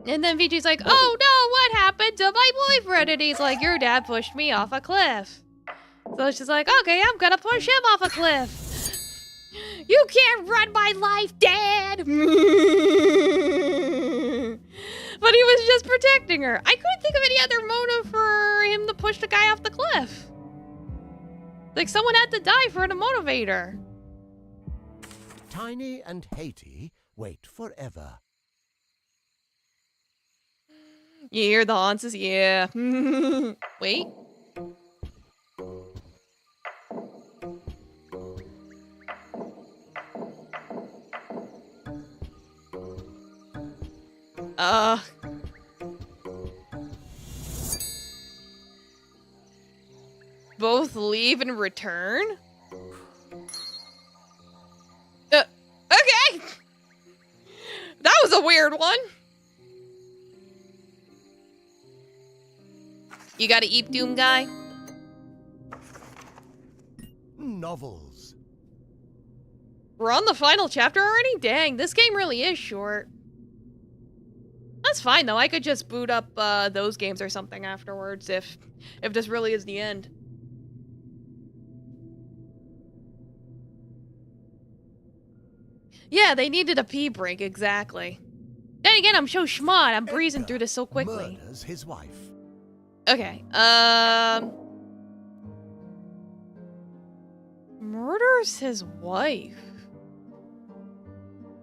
S1: And then VG's like, oh no, what happened to my boyfriend? And he's like, your dad pushed me off a cliff. So she's like, okay, I'm gonna push him off a cliff. You can't run my life, Dad! But he was just protecting her. I couldn't think of any other motive for him to push the guy off the cliff. Like, someone had to die for him to motivate her.
S2: Tiny and Haiti wait forever.
S1: You hear the answers? Yeah. Wait. Both leave and return? Okay! That was a weird one. You got a Eep Doom guy?
S2: Novels.
S1: We're on the final chapter already? Dang, this game really is short. That's fine though, I could just boot up those games or something afterwards if this really is the end. Yeah, they needed a pee break, exactly. Then again, I'm so smart, I'm breezing through this so quickly.
S2: Murders his wife.
S1: Okay, murders his wife.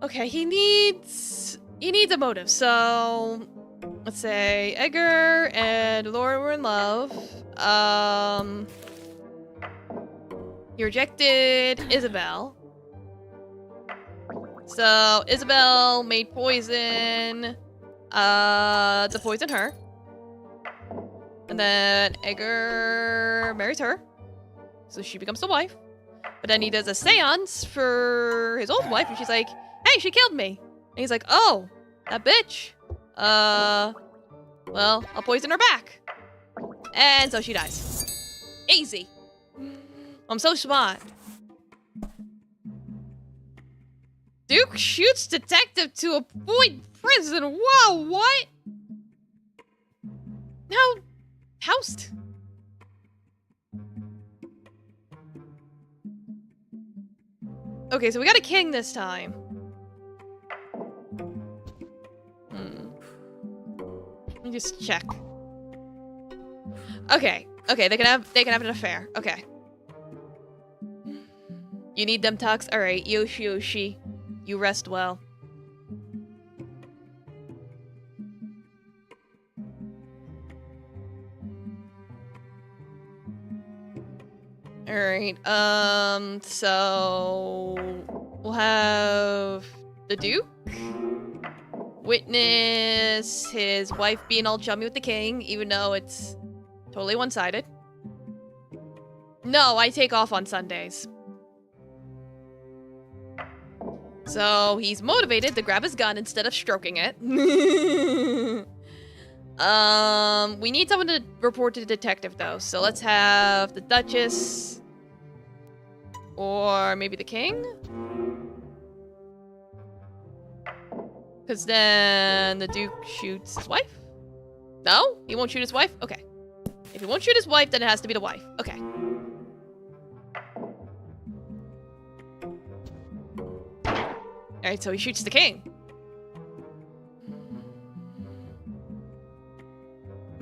S1: Okay, he needs a motive, so let's say Edgar and Laura were in love. He rejected Isabel. So Isabel made poison to poison her. And then Edgar marries her. So she becomes the wife. But then he does a seance for his old wife, and she's like, hey, she killed me. And he's like, oh, that bitch. Well, I'll poison her back. And so she dies. Easy. I'm so smart. Duke shoots detective to avoid prison. Whoa, what? Now, housed. Okay, so we got a king this time. Let me just check. Okay, they can have an affair. Okay. You need them tucks? Alright, Yoshi. You rest well. Alright, so we'll have the Duke witness his wife being all chummy with the king, even though it's totally one-sided. No, I take off on Sundays. So he's motivated to grab his gun instead of stroking it. We need someone to report to the detective, though. So let's have the Duchess. Or maybe the king? Because then the Duke shoots his wife? No? He won't shoot his wife? Okay. If he won't shoot his wife, then it has to be the wife. Okay. Alright, so he shoots the king.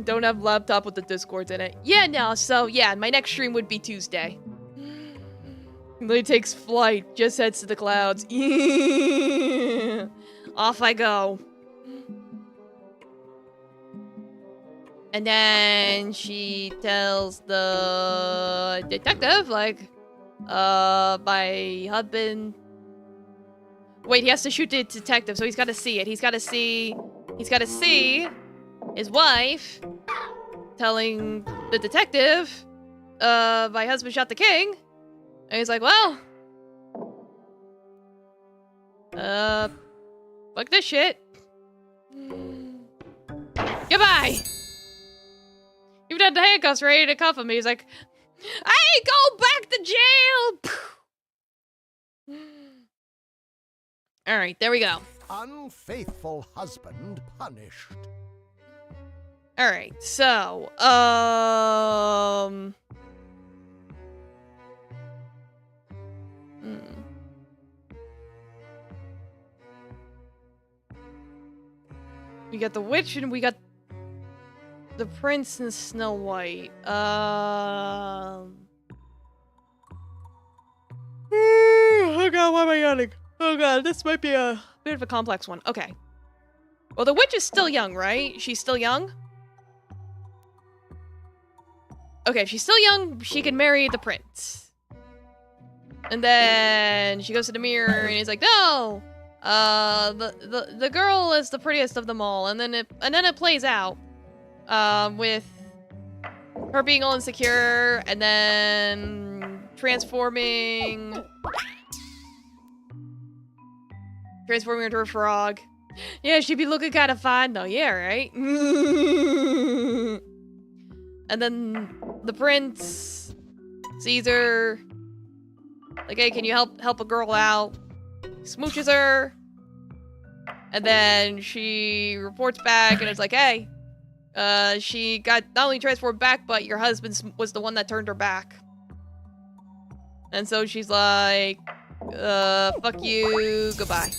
S1: Don't have laptop with the Discords in it. Yeah, no, so yeah, my next stream would be Tuesday. He takes flight, just heads to the clouds. Off I go. And then she tells the detective, like, my husband... Wait, he has to shoot the detective, so he's gotta see it. He's gotta see his wife telling the detective, my husband shot the king. And he's like, well, fuck this shit. Goodbye. Even had the handcuffs ready to cuff him. He's like, hey, go back to jail. All right, there we go.
S2: Unfaithful husband punished.
S1: All right, so, we got the witch and we got the prince and Snow White. Oh god, why am I yawning? Oh god, this might be a bit of a complex one. Okay. Well, the witch is still young, right? She's still young? Okay, if she's still young, she can marry the prince. And then she goes to the mirror and he's like, no! The girl is the prettiest of them all. And then it plays out. With her being all insecure and then transforming into a frog. Yeah, she'd be looking kind of fine though. Yeah, right? And then the prince sees her. Like, hey, can you help a girl out? Smooches her. And then she reports back and it's like, hey, she got not only transformed back, but your husband was the one that turned her back. And so she's like, fuck you, goodbye.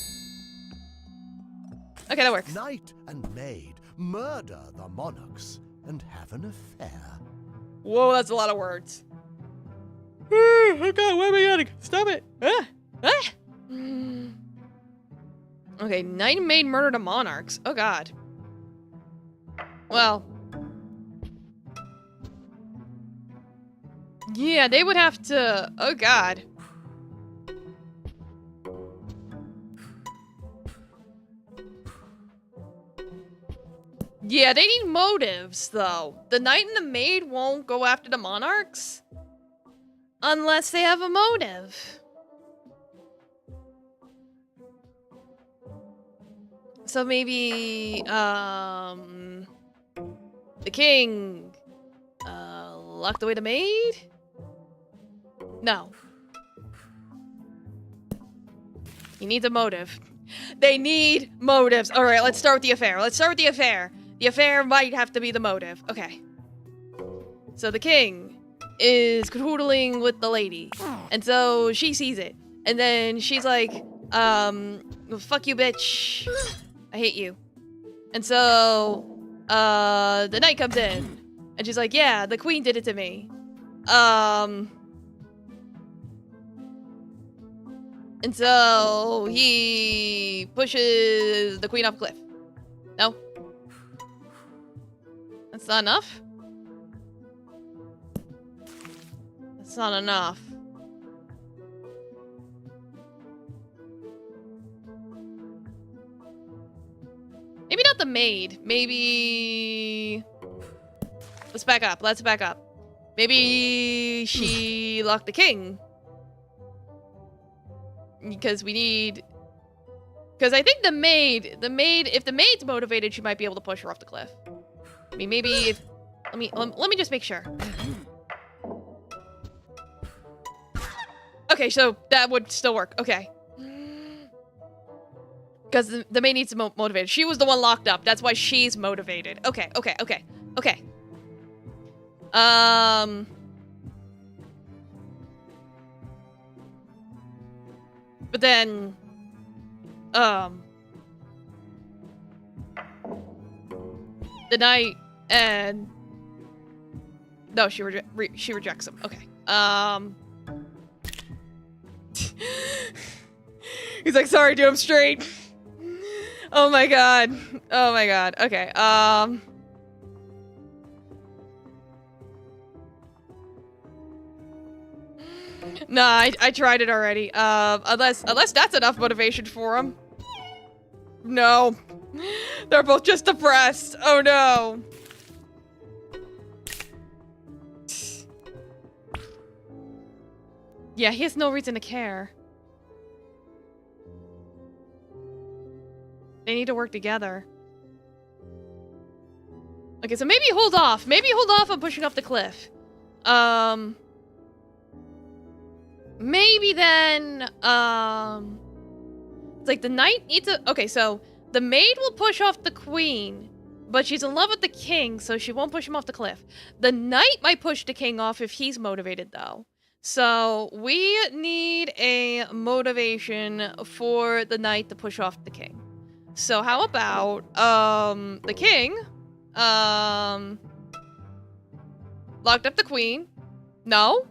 S1: Okay, that works.
S2: Knight and maid murder the monarchs and have an affair.
S1: Whoa, that's a lot of words. Oh god, why am I yawning? Stop it! Okay, knight and maid murder the monarchs. Oh god. Well. Yeah, they would have to... Oh, God. Yeah, they need motives, though. The knight and the maid won't go after the monarchs unless they have a motive. So maybe, the king, locked away the maid? No. He needs a motive. They need motives. All right, let's start with the affair. Let's start with the affair. The affair might have to be the motive. Okay. So the king is cajoodling with the lady. And so she sees it. And then she's like, fuck you, bitch. I hate you. And so, the knight comes in. And she's like, yeah, the queen did it to me. And so he pushes the queen off a cliff. No? That's not enough? That's not enough. Maybe not the maid. Maybe... Let's back up. Let's back up. Maybe she locked the king. Because we need... Because I think the maid, if the maid's motivated, she might be able to push her off the cliff. I mean, maybe if... Let me just make sure. Okay, so that would still work. Okay. Because the maid needs to be motivated. She was the one locked up. That's why she's motivated. Okay. But then... The knight and... No, she rejects him. Okay. He's like, sorry, dude, I'm straight. Oh my god. Oh my god. Okay. Nah, I tried it already. Unless that's enough motivation for him. No. They're both just depressed. Oh no. Yeah, he has no reason to care. They need to work together. Okay, so maybe hold off. Maybe hold off on pushing off the cliff. Maybe then, it's like the knight needs to... Okay, so the maid will push off the queen, but she's in love with the king, so she won't push him off the cliff. The knight might push the king off if he's motivated, though. So we need a motivation for the knight to push off the king. So how about, the king, locked up the queen. No?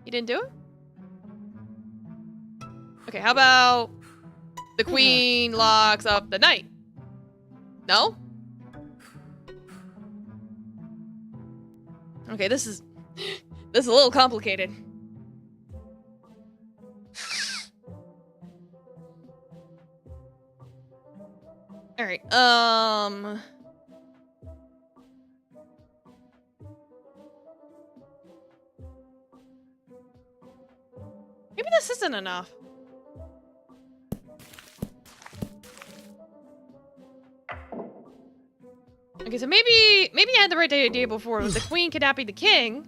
S1: He didn't do it? Okay, how about the queen locks up the knight? No? Okay, this is a little complicated. Alright, maybe this isn't enough. Okay, so maybe I had the right idea before. The queen kidnapping the king,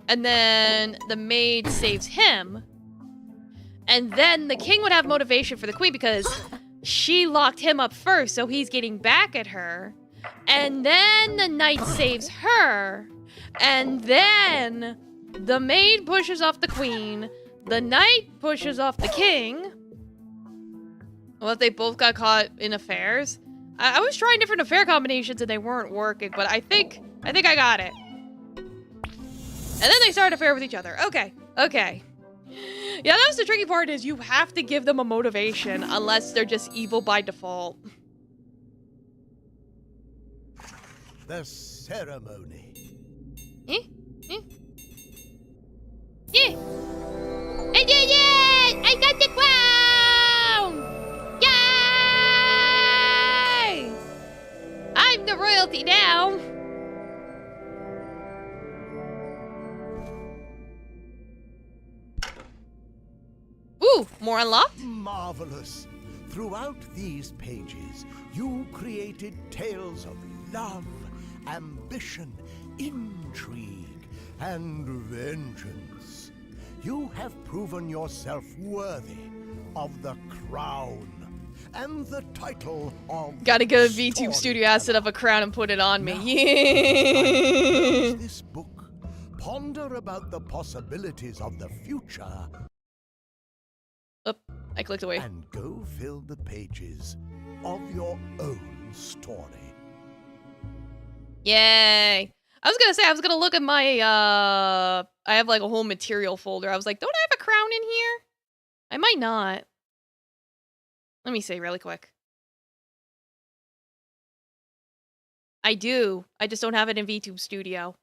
S1: and then the maid saves him, and then the king would have motivation for the queen because she locked him up first, so he's getting back at her, and then the knight saves her, and then the maid pushes off the queen, the knight pushes off the king. Well, if they both got caught in affairs. I was trying different affair combinations and they weren't working, but I think I got it. And then they started an affair with each other. Okay. Yeah, that was the tricky part, is you have to give them a motivation unless they're just evil by default.
S2: the ceremony.
S1: Eh? Eh? Yeah! I did it! I got the crown! Yay! I'm the royalty now! Ooh, more unlocked?
S2: Marvelous. Throughout these pages, you created tales of love, ambition, intrigue, and vengeance. You have proven yourself worthy of the crown and the title of
S1: Gotta get a VTube studio asset of a crown and put it on me.
S2: Now,
S1: Yeah.
S2: close this book. Ponder about the possibilities of the future
S1: Oop, I clicked away.
S2: and go fill the pages of your own story.
S1: Yay. I was gonna say, I was gonna look at my, I have like a whole material folder. I was like, don't I have a crown in here? I might not. Let me see really quick. I do. I just don't have it in VTube Studio.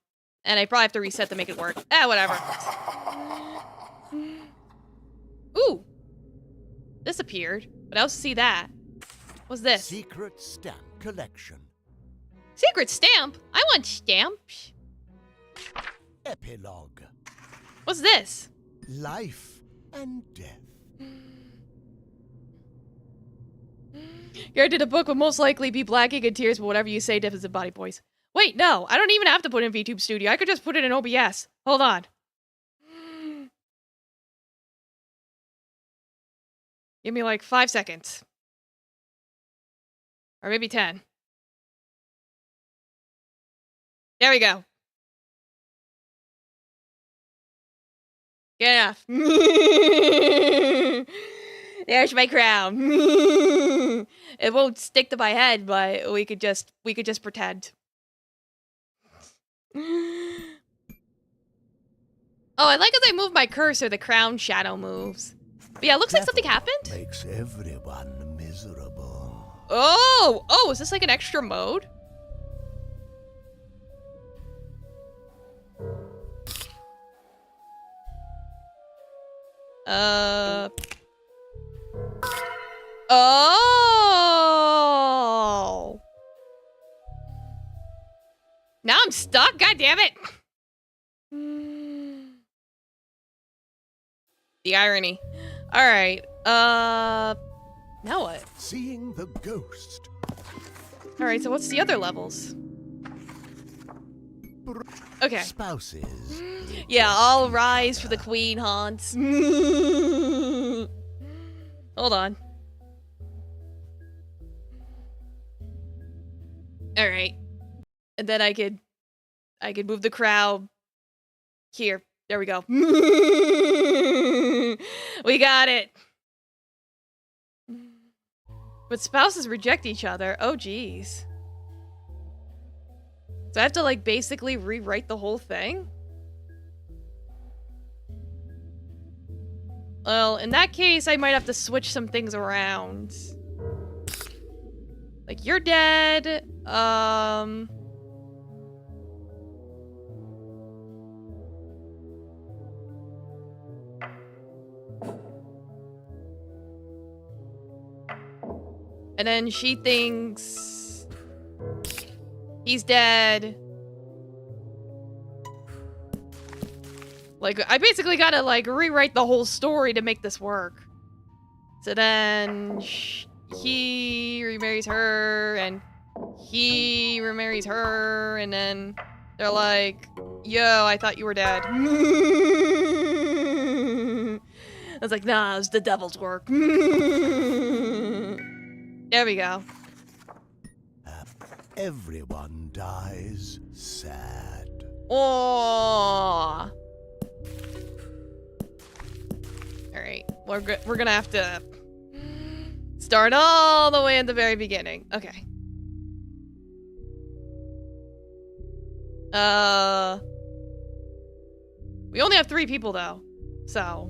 S1: And I probably have to reset to make it work. Ah, whatever. Ooh. This appeared, but I also see that. What's this?
S2: Secret stamp collection.
S1: Secret stamp? I want stamps.
S2: Epilogue.
S1: What's this?
S2: Life and death.
S1: Granted, the book would most likely be black ink and tears, but whatever you say, differs in body boys. Wait, no, I don't even have to put it in VTube Studio. I could just put it in OBS. Hold on. Give me like 5 seconds. Or maybe 10. There we go. Good enough. There's my crown. It won't stick to my head, but we could just pretend. Oh, I like as I move my cursor, the crown shadow moves. But yeah, it looks like something happened.
S2: Makes everyone miserable.
S1: Oh, is this like an extra mode? Oh. Now I'm stuck? God damn it. The irony. All right. Now what?
S2: Seeing the ghost.
S1: All right, so what's the other levels? Okay.
S2: Spouses.
S1: Yeah, I'll rise for the queen, Hans. Hold on. All right. And then I could move the crowd here. There we go. We got it. But spouses reject each other. Oh, geez. So I have to, like, basically rewrite the whole thing? Well, in that case, I might have to switch some things around. Like, you're dead. And then she thinks he's dead. Like, I basically gotta, like, rewrite the whole story to make this work. So then he remarries her, and he remarries her, and then they're like, yo, I thought you were dead. I was like, nah, it was the devil's work. There we go.
S2: Everyone dies sad.
S1: Oh. All right, we're gonna have to start all the way at the very beginning. Okay. We only have 3 people though, so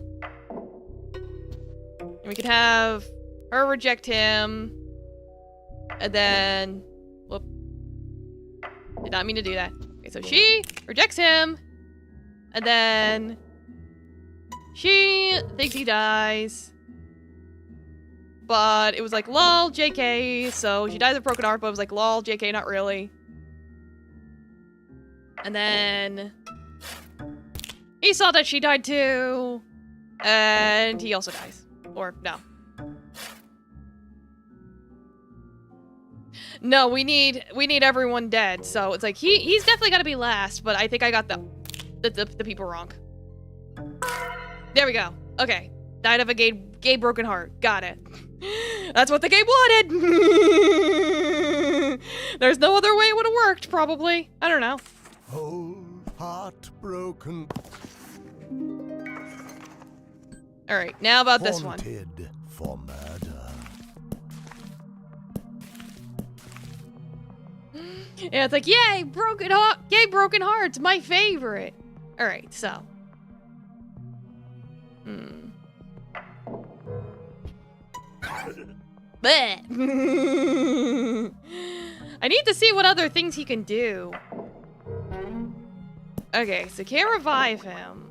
S1: we could have her reject him, and then whoop. Did not mean to do that. Okay, so she rejects him. And then she thinks he dies. But it was like, lol, JK. So she dies of broken heart, but it was like, lol, JK, not really. And then he saw that she died too. And he also dies. Or no. No, we need everyone dead. So it's like he's definitely gotta be last, but I think I got the people wrong. There we go. Okay. Died of a gay broken heart. Got it. That's what the game wanted. There's no other way it would have worked, probably. I don't know.
S2: Whole heartbroken.
S1: Alright, now about this one.
S2: Wanted for murder.
S1: Yeah, it's like, yay, broken heart, gay broken hearts, my favorite. Alright, so. Bleh. I need to see what other things he can do. Okay, so can't revive him.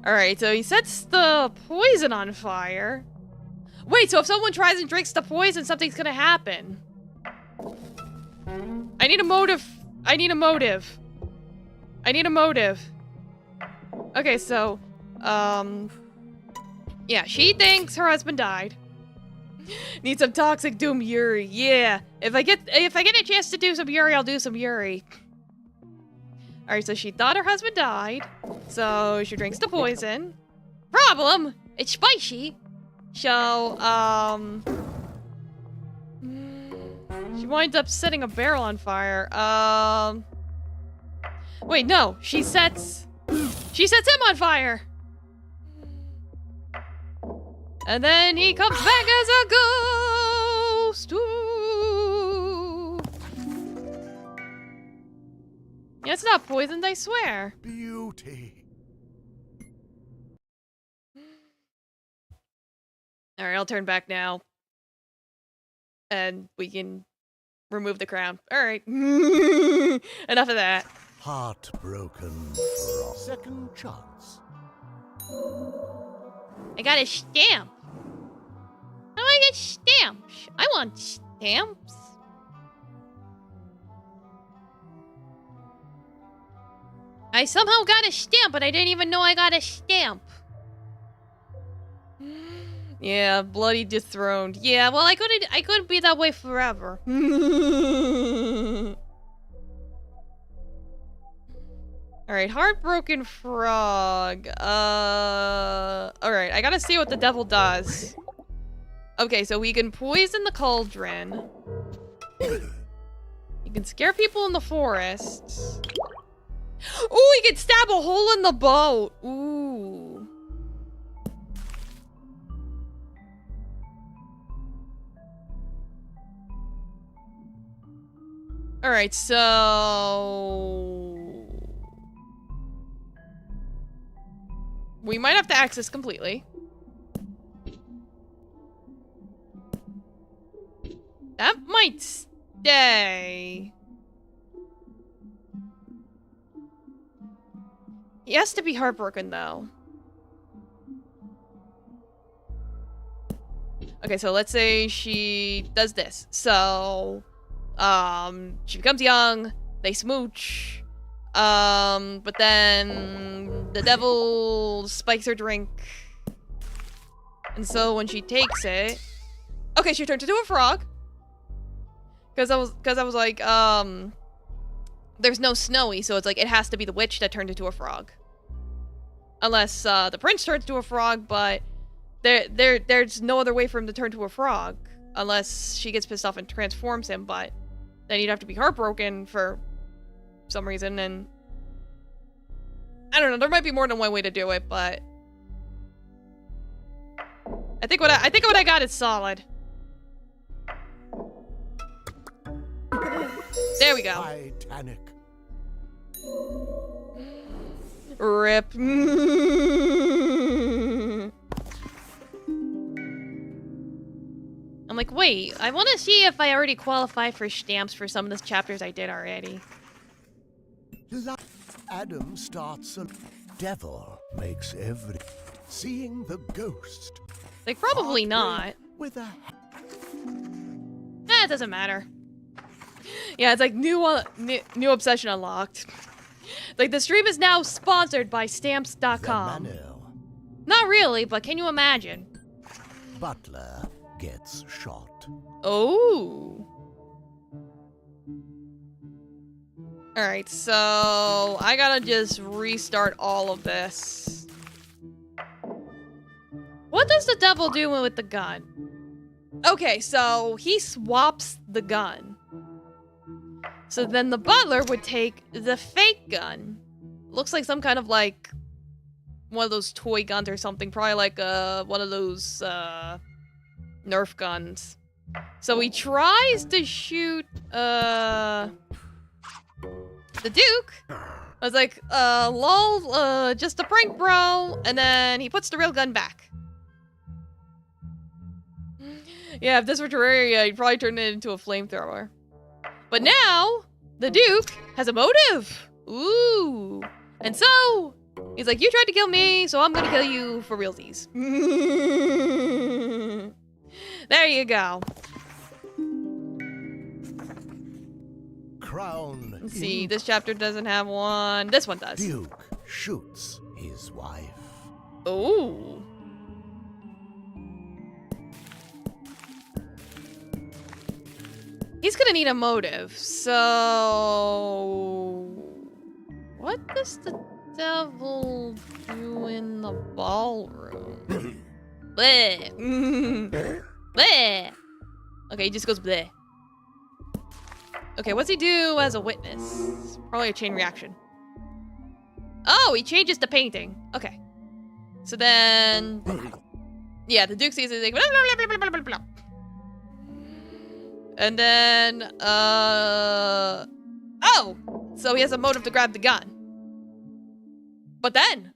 S1: Alright, so he sets the poison on fire. Wait, so if someone tries and drinks the poison, something's gonna happen. I need a motive. I need a motive. I need a motive. Okay, so, yeah, she thinks her husband died. Need some toxic doom Yuri. Yeah, if I get a chance to do some Yuri, I'll do some Yuri. Alright, so she thought her husband died, so she drinks the poison. Problem, it's spicy. So, she winds up setting a barrel on fire. Wait, no, she sets him on fire. And then he comes back as a ghost. Ooh. Yeah, it's not poisoned, I swear.
S2: Beauty.
S1: Alright, I'll turn back now. And we can remove the crown. Alright. Enough of that.
S2: Heartbroken frog. Second chance.
S1: I got a stamp. How do I get stamps? I want stamps. I somehow got a stamp, but I didn't even know I got a stamp. Yeah, bloody dethroned. Yeah, well, I couldn't be that way forever. Alright, heartbroken frog. Alright, I gotta see what the devil does. Okay, so we can poison the cauldron. You can scare people in the forest. Ooh, he can stab a hole in the boat. Ooh. Alright, so... we might have to access completely. That might stay. He has to be heartbroken, though. Okay, so let's say she does this. So, she becomes young, they smooch, but then the devil spikes her drink. And so when she takes it... okay, she turns into a frog. Because I was like, there's no Snowy, so it's like, it has to be the witch that turned into a frog. Unless, the prince turns to a frog, but there's no other way for him to turn to a frog. Unless she gets pissed off and transforms him, but then you'd have to be heartbroken for some reason, and... I don't know, there might be more than one way to do it, but... I think what I got is solid. There we go.
S2: Titanic.
S1: Rip. like, wait, I want to see if I already qualify for stamps for some of the chapters I did already.
S2: Adam starts a devil makes every seeing the ghost.
S1: Like, probably not.
S2: With a
S1: It doesn't matter. Yeah, it's like new obsession unlocked. Like, the stream is now sponsored by stamps.com. Not really, but can you imagine?
S2: Butler gets shot.
S1: Oh. Alright, so I gotta just restart all of this. What does the devil do with the gun? Okay, so he swaps the gun. So then the butler would take the fake gun. Looks like some kind of like one of those toy guns or something. Probably like one of those Nerf guns. So he tries to shoot the Duke. I was like, lol, just a prank, bro. And then he puts the real gun back. Yeah, if this were Terraria, he'd probably turn it into a flamethrower. But now, the Duke has a motive. Ooh. And so, he's like, you tried to kill me, so I'm gonna kill you for realsies. There you go.
S2: Crown.
S1: Let's see, this chapter doesn't have one. This one does.
S2: Duke shoots his wife.
S1: Ooh. He's gonna need a motive, so... What does the devil do in the ballroom? Bleh. Bleh. Okay, he just goes bleh. Okay, what's he do as a witness? Probably a chain reaction. Oh, he changes the painting. Okay. So then... Yeah, the Duke sees it like... Blah, blah, blah, blah, blah, blah, blah. And then, oh! So he has a motive to grab the gun. But then,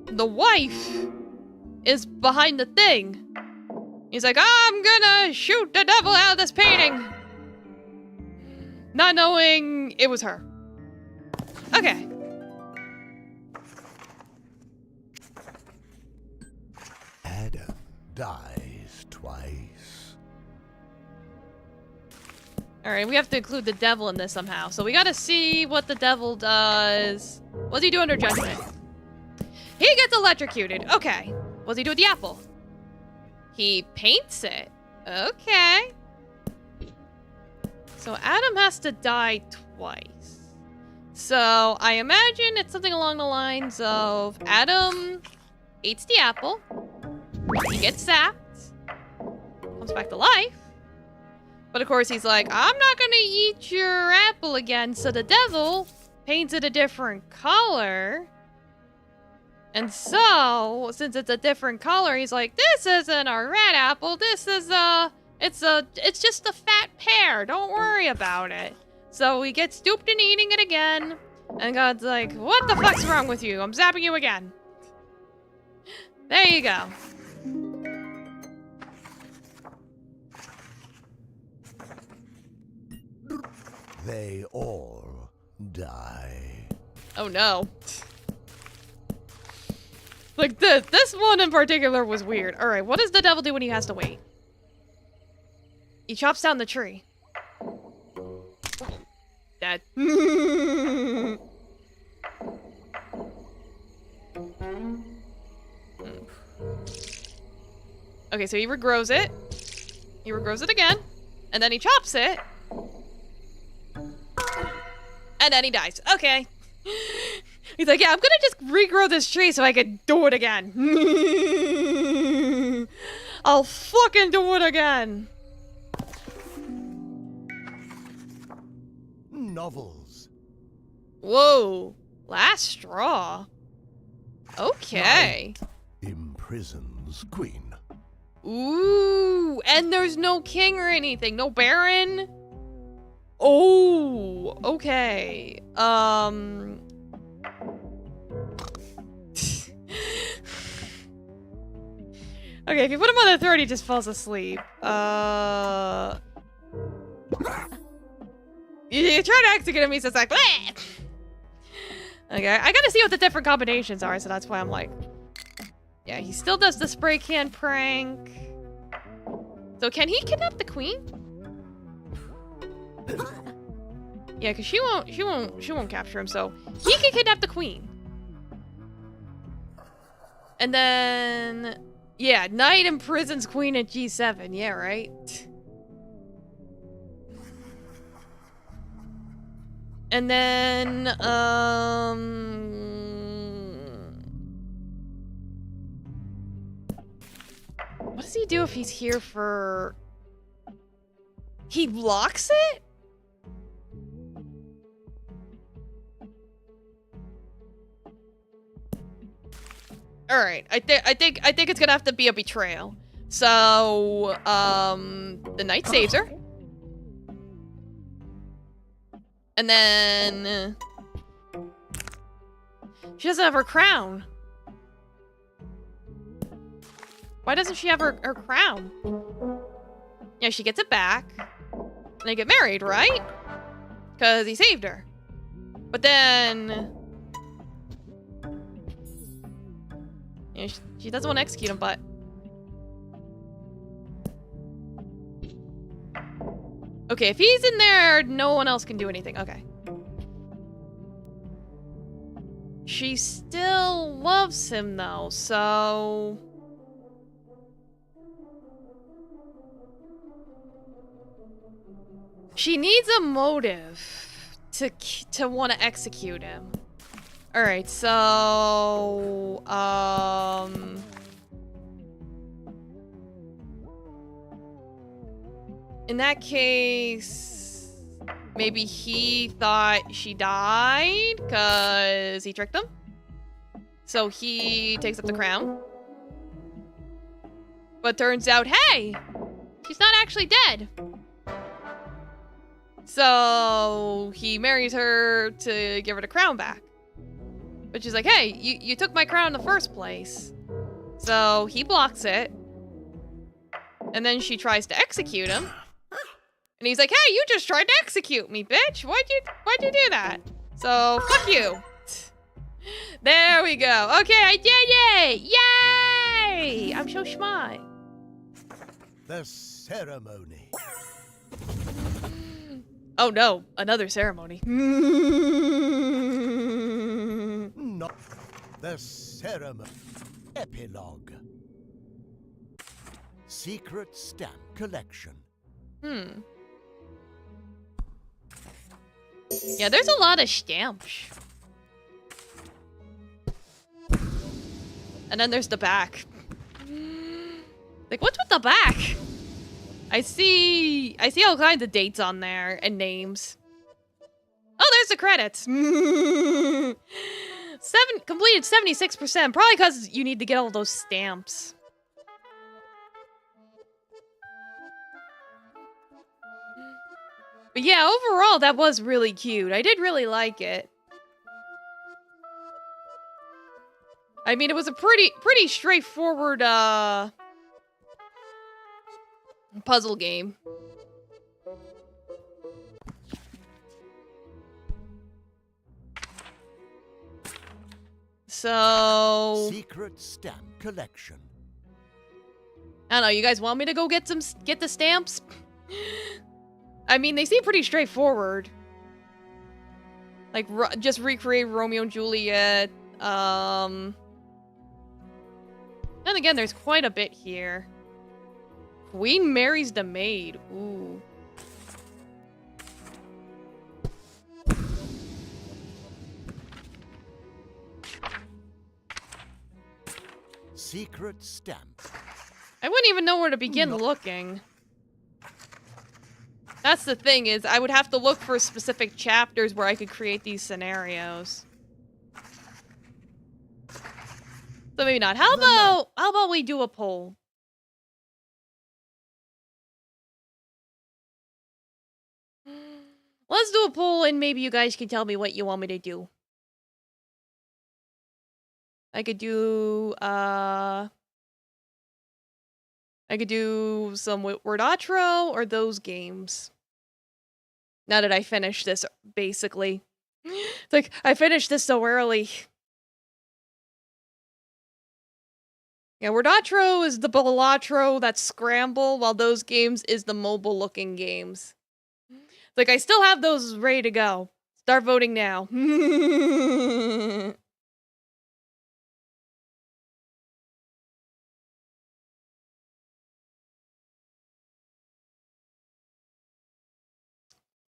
S1: the wife is behind the thing. He's like, I'm gonna shoot the devil out of this painting. Not knowing it was her. Okay.
S2: Adam dies twice.
S1: Alright, we have to include the devil in this somehow. So we gotta see what the devil does. What's he do under judgment? He gets electrocuted. Okay. What's he do with the apple? He paints it. Okay. So Adam has to die twice. So I imagine it's something along the lines of Adam eats the apple. He gets zapped. Comes back to life. But of course he's like, I'm not gonna eat your apple again. So the devil paints it a different color. And so, since it's a different color, he's like, this isn't a red apple. This is it's just a fat pear. Don't worry about it. So he gets duped in eating it again. And God's like, what the fuck's wrong with you? I'm zapping you again. There you go.
S2: They all die.
S1: Oh no. Like, this one in particular was weird. Alright, what does the devil do when he has to wait? He chops down the tree. Dead. Okay, so he regrows it. He regrows it again. And then he chops it. And then he dies. Okay. He's like, yeah, I'm gonna just regrow this tree so I can do it again. I'll fucking do it again.
S2: Novels.
S1: Whoa. Last straw. Okay.
S2: Imprisons queen.
S1: Ooh. And there's no king or anything. No baron. Oh. Okay. Okay, if you put him on the throat, he just falls asleep. You try to execute him, he's just like, bleh! Okay, I gotta see what the different combinations are, so that's why I'm like... Yeah, he still does the spray can prank. So can he kidnap the queen? Yeah, because she won't capture him, so he can kidnap the queen. And then... Yeah, Knight imprisons queen at G7, yeah, right? And then, what does he do if he's here for... He blocks it? Alright, I think it's gonna have to be a betrayal. So, the knight saves her. And then... She doesn't have her crown. Why doesn't she have her crown? Yeah, she gets it back. And they get married, right? Because he saved her. But then... Yeah, she doesn't want to execute him, but... Okay, if he's in there, no one else can do anything. Okay. She still loves him, though, so... She needs a motive to want to execute him. Alright, so... In that case, maybe he thought she died because he tricked him. So he takes up the crown. But turns out, hey, she's not actually dead. So he marries her to give her the crown back. But she's like, hey, you took my crown in the first place. So he blocks it. And then she tries to execute him. And he's like, hey, you just tried to execute me, bitch. Why'd you do that? So, fuck you. There we go. Okay, I did it! Yay! I'm so smart.
S2: The ceremony.
S1: Oh no, another ceremony.
S2: Not the ceremony. Epilogue. Secret stamp collection.
S1: Yeah, there's a lot of stamps. And then there's the back. Like, what's with the back? I see all kinds of dates on there and names. Oh, there's the credits. Completed 76%, probably because you need to get all those stamps. But yeah, overall, that was really cute. I did really like it. I mean, it was a pretty straightforward, puzzle game. So...
S2: Secret stamp collection.
S1: I don't know, you guys want me to go get the stamps? I mean, they seem pretty straightforward. Like, just recreate Romeo and Juliet. Then again, there's quite a bit here. Queen marries the maid. Ooh.
S2: Secret stamp.
S1: I wouldn't even know where to begin looking. That's the thing, is I would have to look for specific chapters where I could create these scenarios. So maybe not. How about we do a poll? Let's do a poll and maybe you guys can tell me what you want me to do. I could do, I could do some word outro or those games. Now that I finished this, basically. It's like, I finished this so early. Yeah, word outro is the Balatro that's Scramble, while those games is the mobile-looking games. Like, I still have those ready to go. Start voting now.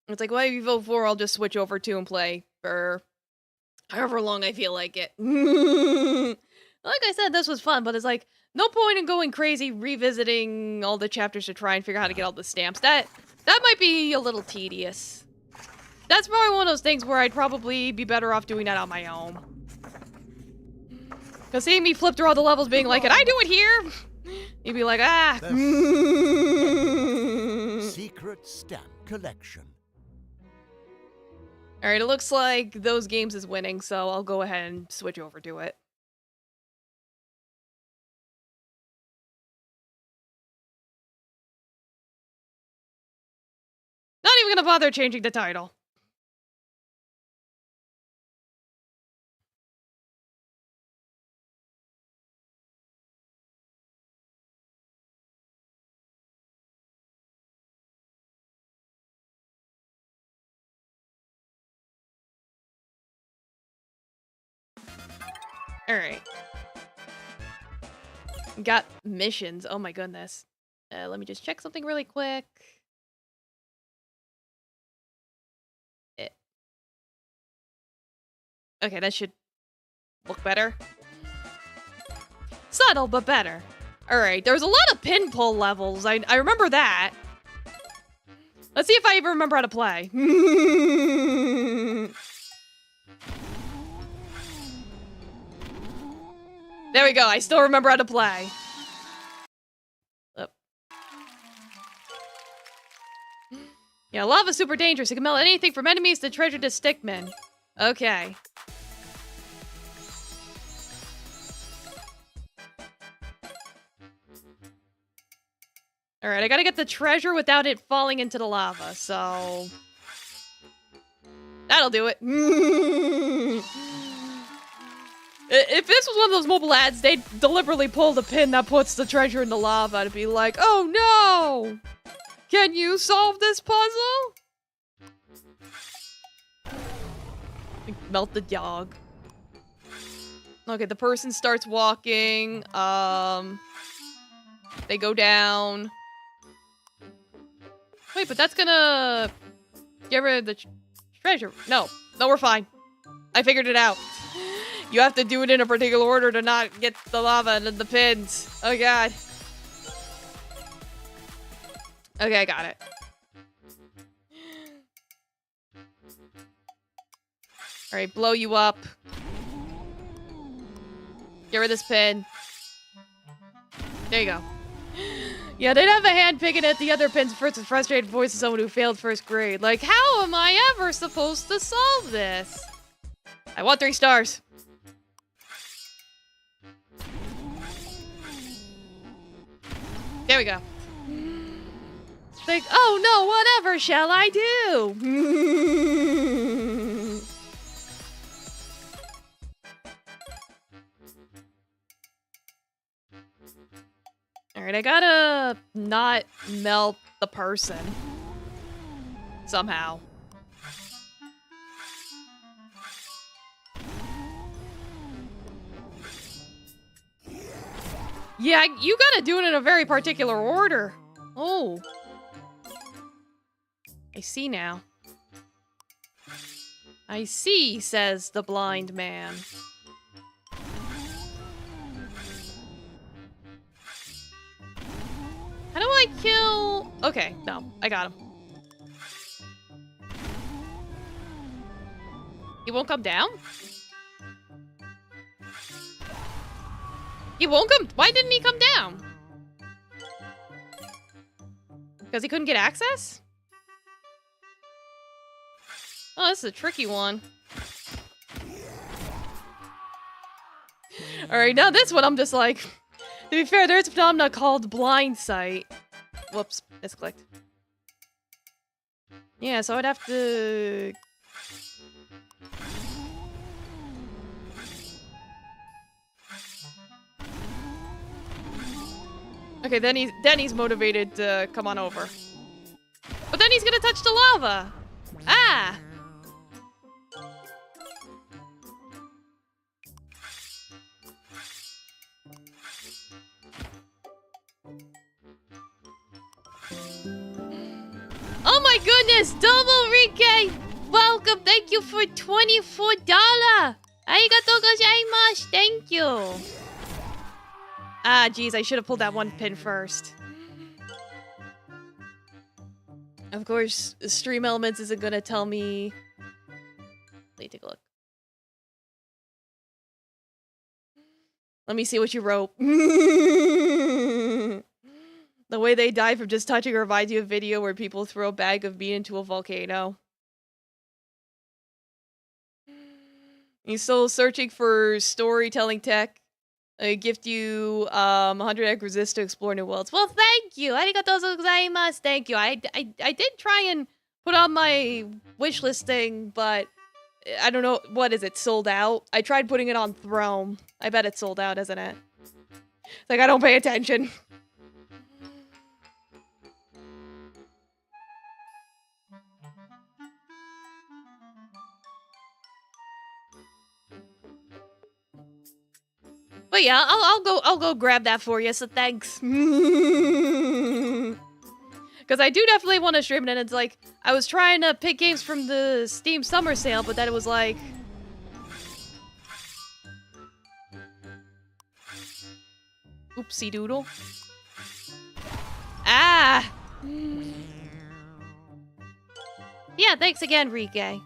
S1: It's like, whatever you vote for, I'll just switch over to and play for however long I feel like it. Like I said, this was fun, but it's like, no point in going crazy revisiting all the chapters to try and figure out how to get all the stamps. That might be a little tedious. That's probably one of those things where I'd probably be better off doing that on my own. Because seeing me flip through all the levels being like, can I do it here? You'd be like, ah.
S2: Secret stamp collection.
S1: Alright, it looks like those games is winning, so I'll go ahead and switch over to it. Not even gonna bother changing the title. Alright. Got missions. Oh my goodness. Let me just check something really quick. Okay, that should look better. Subtle, but better. Alright, there's a lot of pin pull levels. I remember that. Let's see if I even remember how to play. There we go, I still remember how to play. Yeah, lava's super dangerous. It can melt anything from enemies to treasure to stickmen. Okay. Alright, I gotta get the treasure without it falling into the lava, so... That'll do it. If this was one of those mobile ads, they'd deliberately pull the pin that puts the treasure in the lava to be like, oh no! Can you solve this puzzle? Melt the dog. Okay, the person starts walking. They go down. Wait, but that's gonna get rid of the treasure. No, we're fine. I figured it out. You have to do it in a particular order to not get the lava and the pins. Oh god. Okay, I got it. Alright, blow you up. Get rid of this pin. There you go. Yeah, they'd have a hand picking at the other pins first with frustrated voice of someone who failed first grade. Like, how am I ever supposed to solve this? I want 3 stars. There we go. It's like, oh no, whatever shall I do? Alright, I gotta not melt the person. Somehow. Yeah, you gotta do it in a very particular order. Oh. I see now. I see, says the blind man. How do I kill... Okay, no, I got him. He won't come down? He won't come... Why didn't he come down? Because he couldn't get access? Oh, this is a tricky one. Alright, now this one I'm just like... To be fair, there's a phenomenon called blind sight. Whoops, misclicked. Yeah, so I'd have to... Okay, then he's motivated to come on over. But then he's gonna touch the lava! Ah! Oh my goodness! Double Rike! Welcome! Thank you for $24! Arigatou gozaimasu! Thank you! Ah, geez, I should have pulled that one pin first. Of course, Stream Elements isn't gonna tell me... Let me take a look. Let me see what you wrote. The way they die from just touching reminds you of a video where people throw a bag of meat into a volcano. He's still searching for storytelling tech. I gift you 100 egg resist to explore new worlds. Well, thank you. Arigatou gozaimasu. Thank you. I did try and put on my wish listing, but I don't know. What is it? Sold out? I tried putting it on Throne. I bet it's sold out, isn't it? It's like, I don't pay attention. But yeah, I'll go grab that for you, so thanks. Because I do definitely want to stream it, and it's like, I was trying to pick games from the Steam Summer Sale, but then it was like... Oopsie doodle. Ah! Yeah, thanks again, Rike.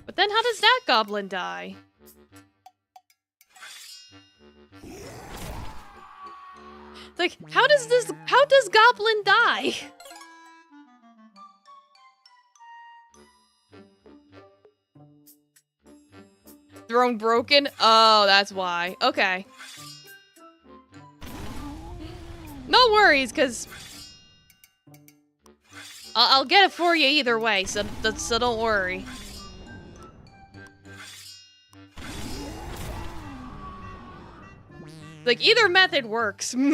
S1: But then how does that goblin die? It's like, how does goblin die? Throne broken? Oh, that's why. Okay. No worries, because I'll get it for you either way, so don't worry. Like, either method works. I'm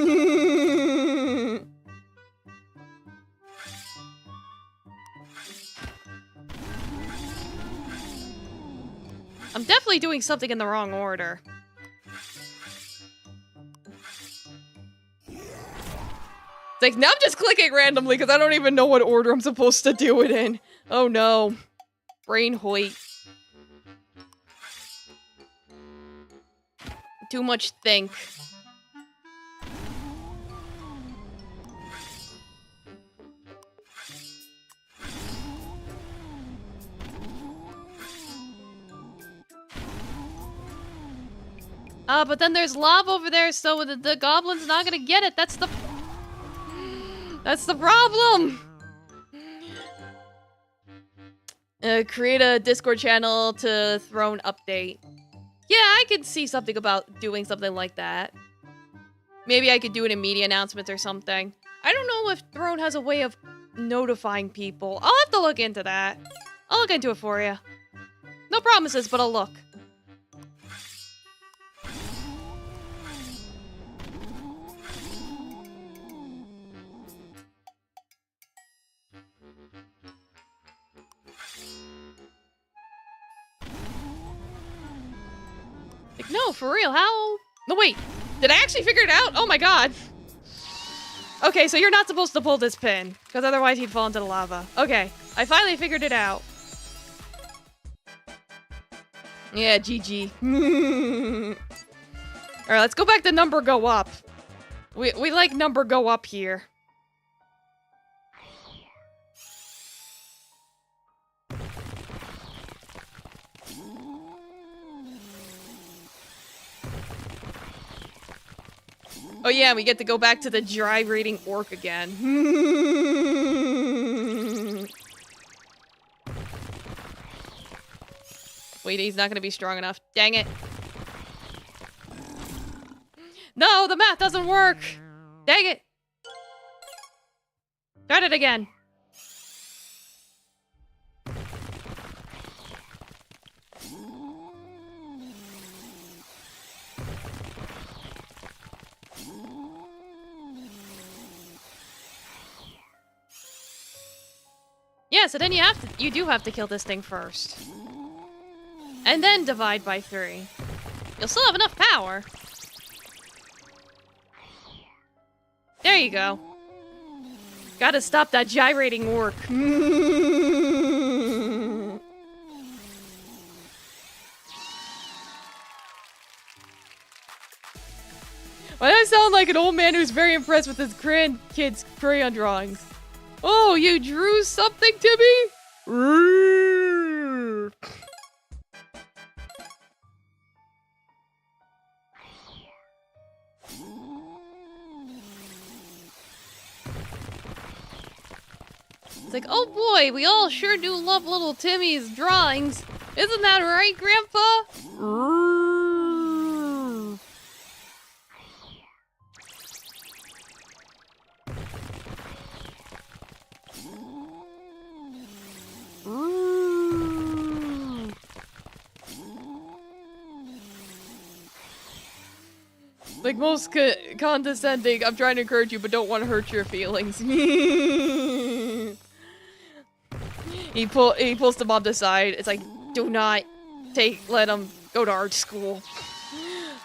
S1: definitely doing something in the wrong order. It's like, now I'm just clicking randomly because I don't even know what order I'm supposed to do it in. Oh no. Brain hoit. Too much think. But then there's lava over there, so the goblin's not gonna get it. That's the problem. Create a Discord channel to Throne update. Yeah, I could see something about doing something like that. Maybe I could do it in media announcements or something. I don't know if Throne has a way of notifying people. I'll have to look into that. I'll look into it for you. No promises, but I'll look. Like, no, for real, how? No, wait. Did I actually figure it out? Oh my god. Okay, so you're not supposed to pull this pin, because otherwise he'd fall into the lava. Okay, I finally figured it out. Yeah, GG. Alright, let's go back to number go up. We like number go up here. Oh yeah, we get to go back to the gyrating orc again. Wait, he's not gonna be strong enough. Dang it. No, the math doesn't work! Dang it! Try it again. Yeah, so then you do have to kill this thing first. And then divide by 3. You'll still have enough power. There you go. Gotta stop that gyrating orc. Why do I sound like an old man who's very impressed with his grandkids' crayon drawings? Oh, you drew something, Timmy? It's like, oh boy, we all sure do love little Timmy's drawings. Isn't that right, Grandpa? Like most condescending, I'm trying to encourage you, but don't want to hurt your feelings. He pulls the mom aside. It's like, do not let him go to art school.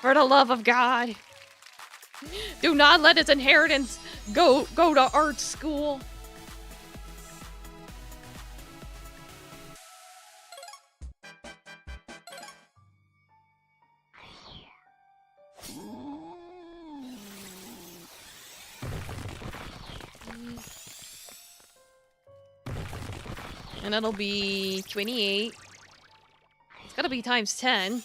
S1: For the love of God. Do not let his inheritance go to art school. And that'll be 28. It's gotta be times 10.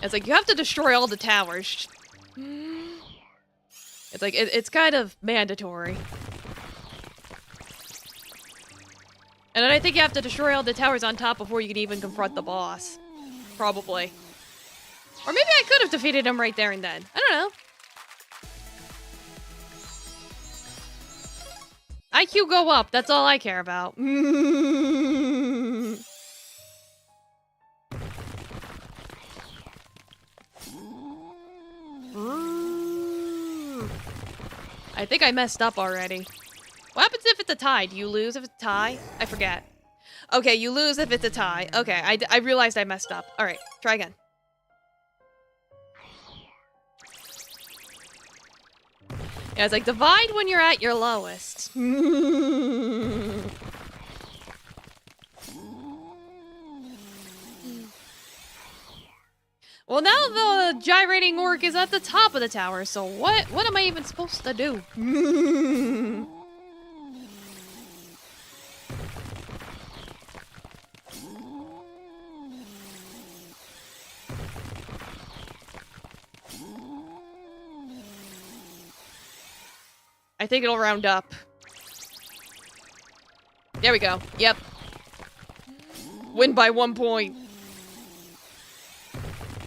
S1: It's like, you have to destroy all the towers. It's like, it's kind of mandatory. And then I think you have to destroy all the towers on top before you can even confront the boss. Probably. Or maybe I could have defeated him right there and then. I don't know. IQ go up, that's all I care about. I think I messed up already. What happens if it's a tie? Do you lose if it's a tie? I forget. Okay, you lose if it's a tie. Okay, I realized I messed up. Alright, try again. Yeah, it's like, divide when you're at your lowest. Well, now the gyrating orc is at the top of the tower, so what am I even supposed to do? I think it'll round up. There we go. Yep. Win by 1 point.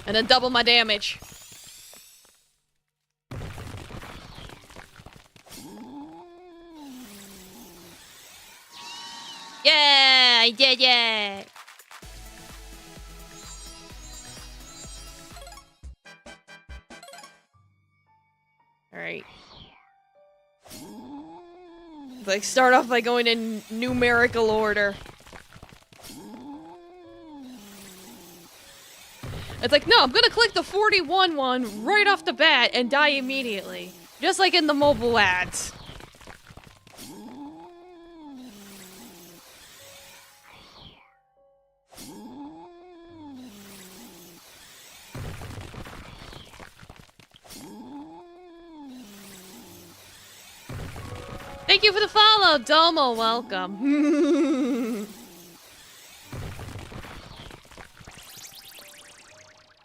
S1: And then double my damage. Yeah, I did it. All right. Like, start off by going in numerical order. It's like, no, I'm gonna click the 41 one right off the bat and die immediately. Just like in the mobile ads. Thank you for the follow, Domo. Welcome.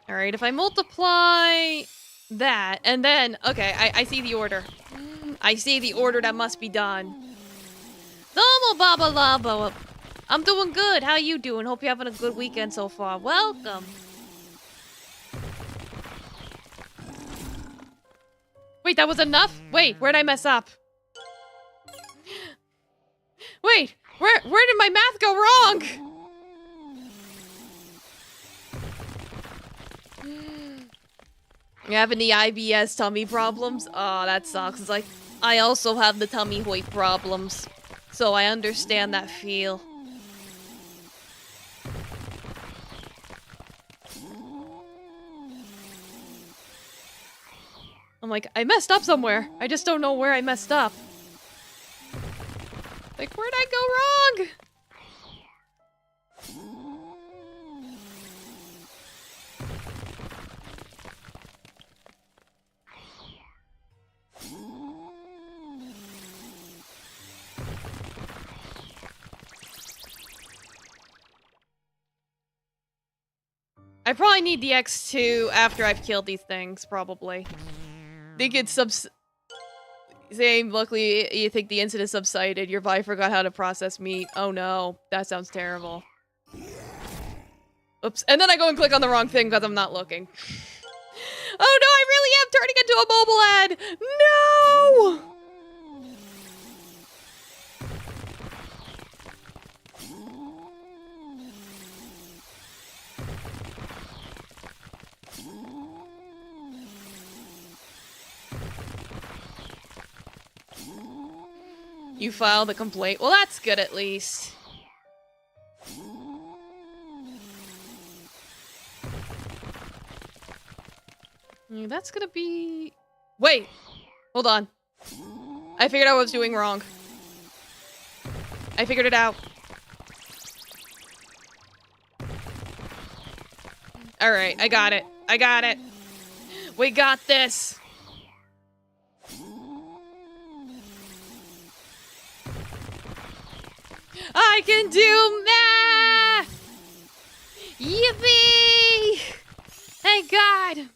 S1: All right, if I multiply that, and then, okay, I see the order. I see the order that must be done. Domo Baba Labo. I'm doing good. How you doing? Hope you're having a good weekend so far. Welcome. Wait, that was enough? Wait, where'd I mess up? Wait, where did my math go wrong? You having the IBS tummy problems? Oh, that sucks. It's like, I also have the tummy hoit problems. So I understand that feel. I'm like, I messed up somewhere. I just don't know where I messed up. Like, where'd I go wrong? I probably need the X2 after I've killed these things, probably. Think it's same, luckily you think the incident subsided. Your body forgot how to process meat. Oh no, that sounds terrible. Oops, and then I go and click on the wrong thing because I'm not looking. Oh no, I really am turning into a mobile ad! No! You filed a complaint. Well, that's good at least. That's gonna be... Wait! Hold on. I figured out what I was doing wrong. I figured it out. Alright, I got it. I got it. We got this. I can do math! Yippee! Thank God!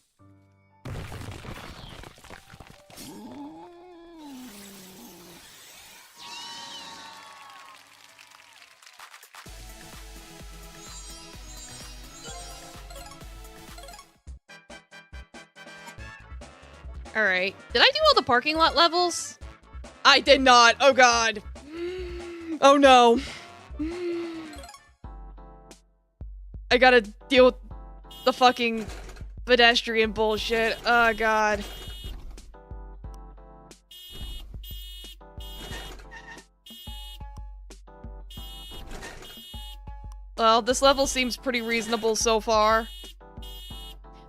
S1: Alright. Did I do all the parking lot levels? I did not. Oh God. Oh no. I gotta deal with the fucking pedestrian bullshit. Oh God. Well, this level seems pretty reasonable so far.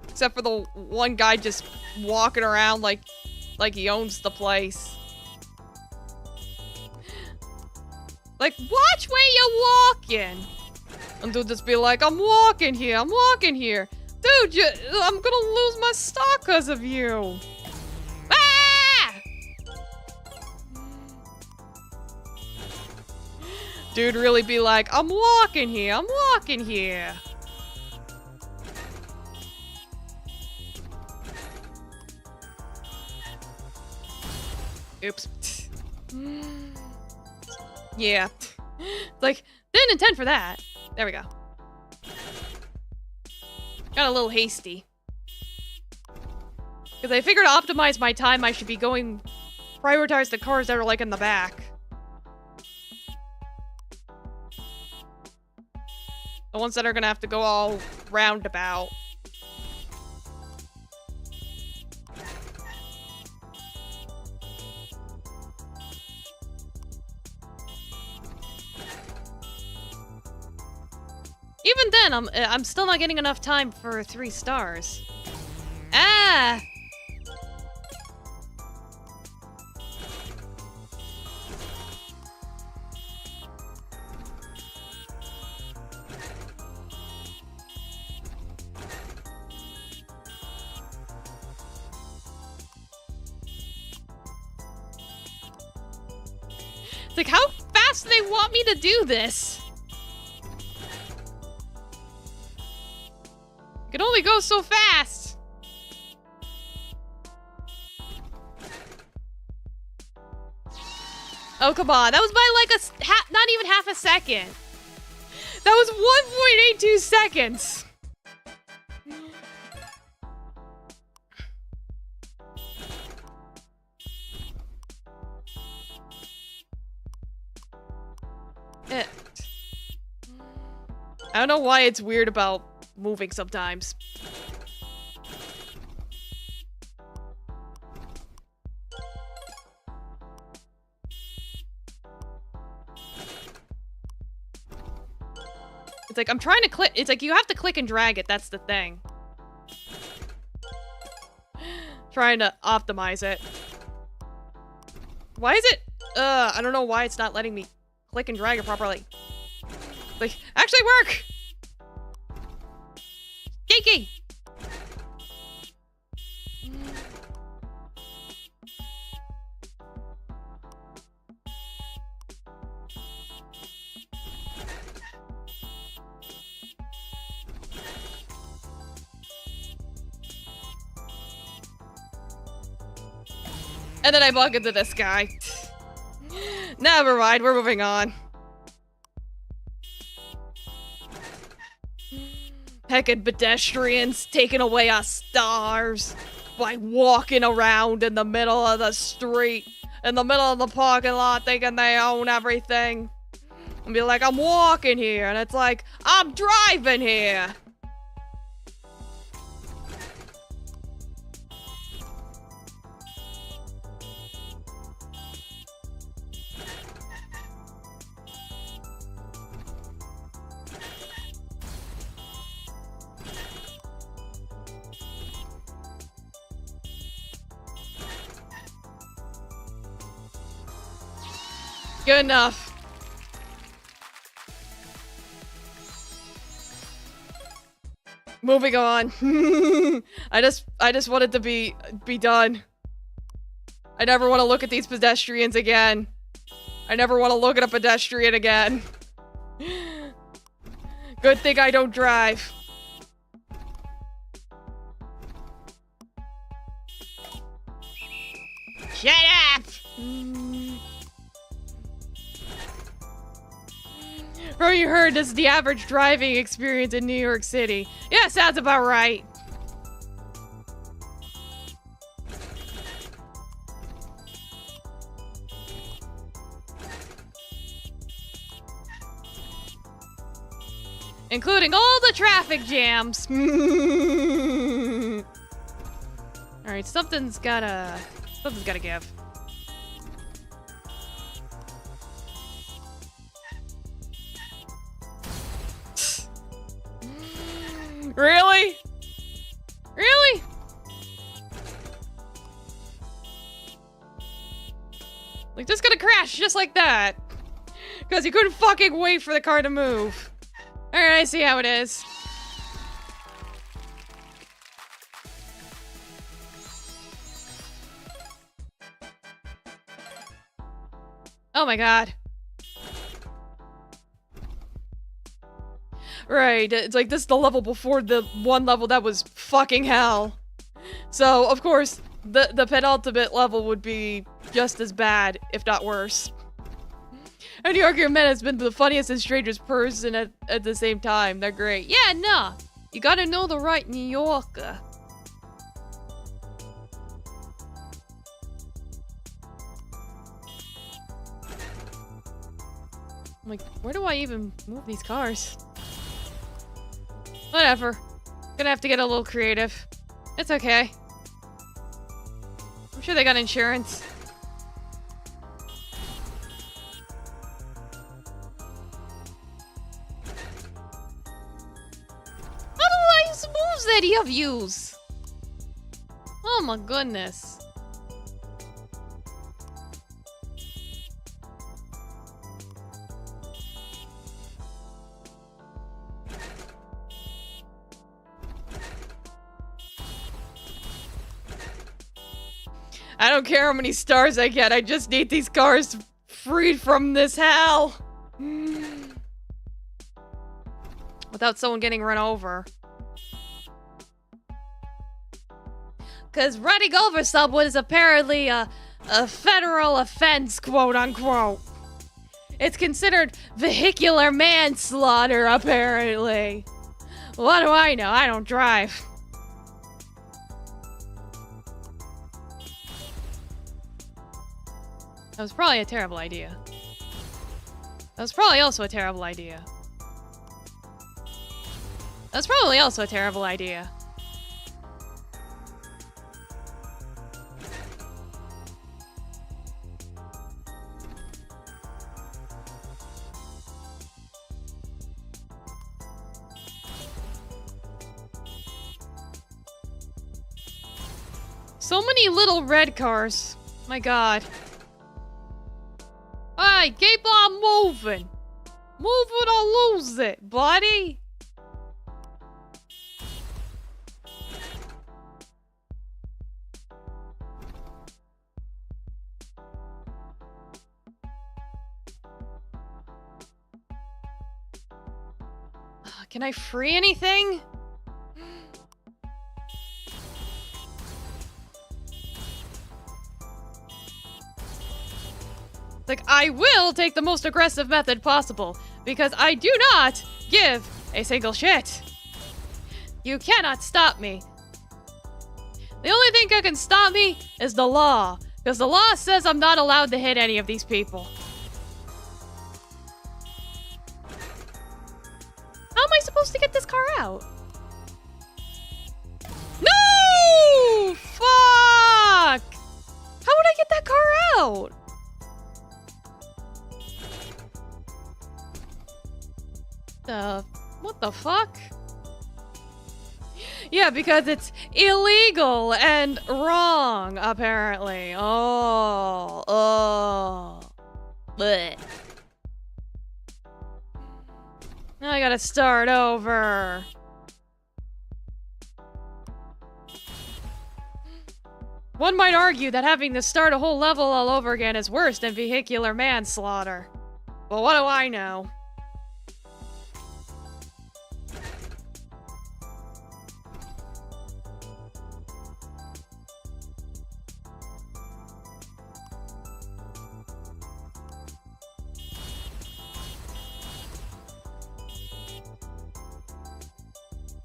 S1: Except for the one guy just walking around like he owns the place. Like, watch where you're walking! And dude just be like, I'm walking here, I'm walking here. Dude, I'm gonna lose my stock because of you. Ah! Dude really be like, I'm walking here, I'm walking here. Oops. Yeah. Like, didn't intend for that. There we go. Got a little hasty. Because I figured to optimize my time, I should be prioritize the cars that are like in the back. The ones that are gonna have to go all roundabout. Even then, I'm still not getting enough time for 3 stars. Ah! Like, how fast do they want me to do this? I can only go so fast. Oh, come on. That was by like not even half a second. That was 1.82 seconds. I don't know why it's weird about moving sometimes. It's like, I'm trying to click. It's like, you have to click and drag it. That's the thing. Trying to optimize it. Why is it? I don't know why it's not letting me click and drag it properly. Like, actually work! Geeky! And then I bug into this guy. Never mind, we're moving on. Heckin' pedestrians taking away our stars by walking around in the middle of the street, in the middle of the parking lot, thinking they own everything. And be like, I'm walking here, and it's like, I'm driving here. Good enough. Moving on. I just want it to be done. I never want to look at these pedestrians again. I never want to look at a pedestrian again. Good thing I don't drive. Shut up! Bro, you heard this is the average driving experience in New York City. Yeah, sounds about right. Including all the traffic jams. Alright, something's gotta give. Really? Really? Like, just gonna crash just like that. Because you couldn't fucking wait for the car to move. Alright, I see how it is. Oh my god. Right, it's like this is the level before the one level that was fucking hell. So, of course, the penultimate level would be just as bad, if not worse. And New Yorker Man has been the funniest and strangest person at the same time. They're great. Yeah, nah. You gotta know the right New Yorker. I'm like, where do I even move these cars? Whatever. Gonna have to get a little creative. It's okay. I'm sure they got insurance. How do I use the moves that you have used? Oh my goodness. I don't care how many stars I get, I just need these cars freed from this hell. Without someone getting run over. Because running over someone is apparently a federal offense, quote unquote. It's considered vehicular manslaughter, apparently. What do I know? I don't drive. That was probably a terrible idea. That was probably also a terrible idea. That's probably also a terrible idea. So many little red cars. My god. Hey, keep on moving. Move it or lose it, buddy. Can I free anything? Like, I will take the most aggressive method possible, because I do not give a single shit. You cannot stop me. The only thing that can stop me is the law, because the law says I'm not allowed to hit any of these people. How am I supposed to get this car out? No! Fuck! How would I get that car out? What the fuck? Yeah, because it's illegal and wrong, apparently. Oh. Blech. Now I gotta start over. One might argue that having to start a whole level all over again is worse than vehicular manslaughter. But what do I know?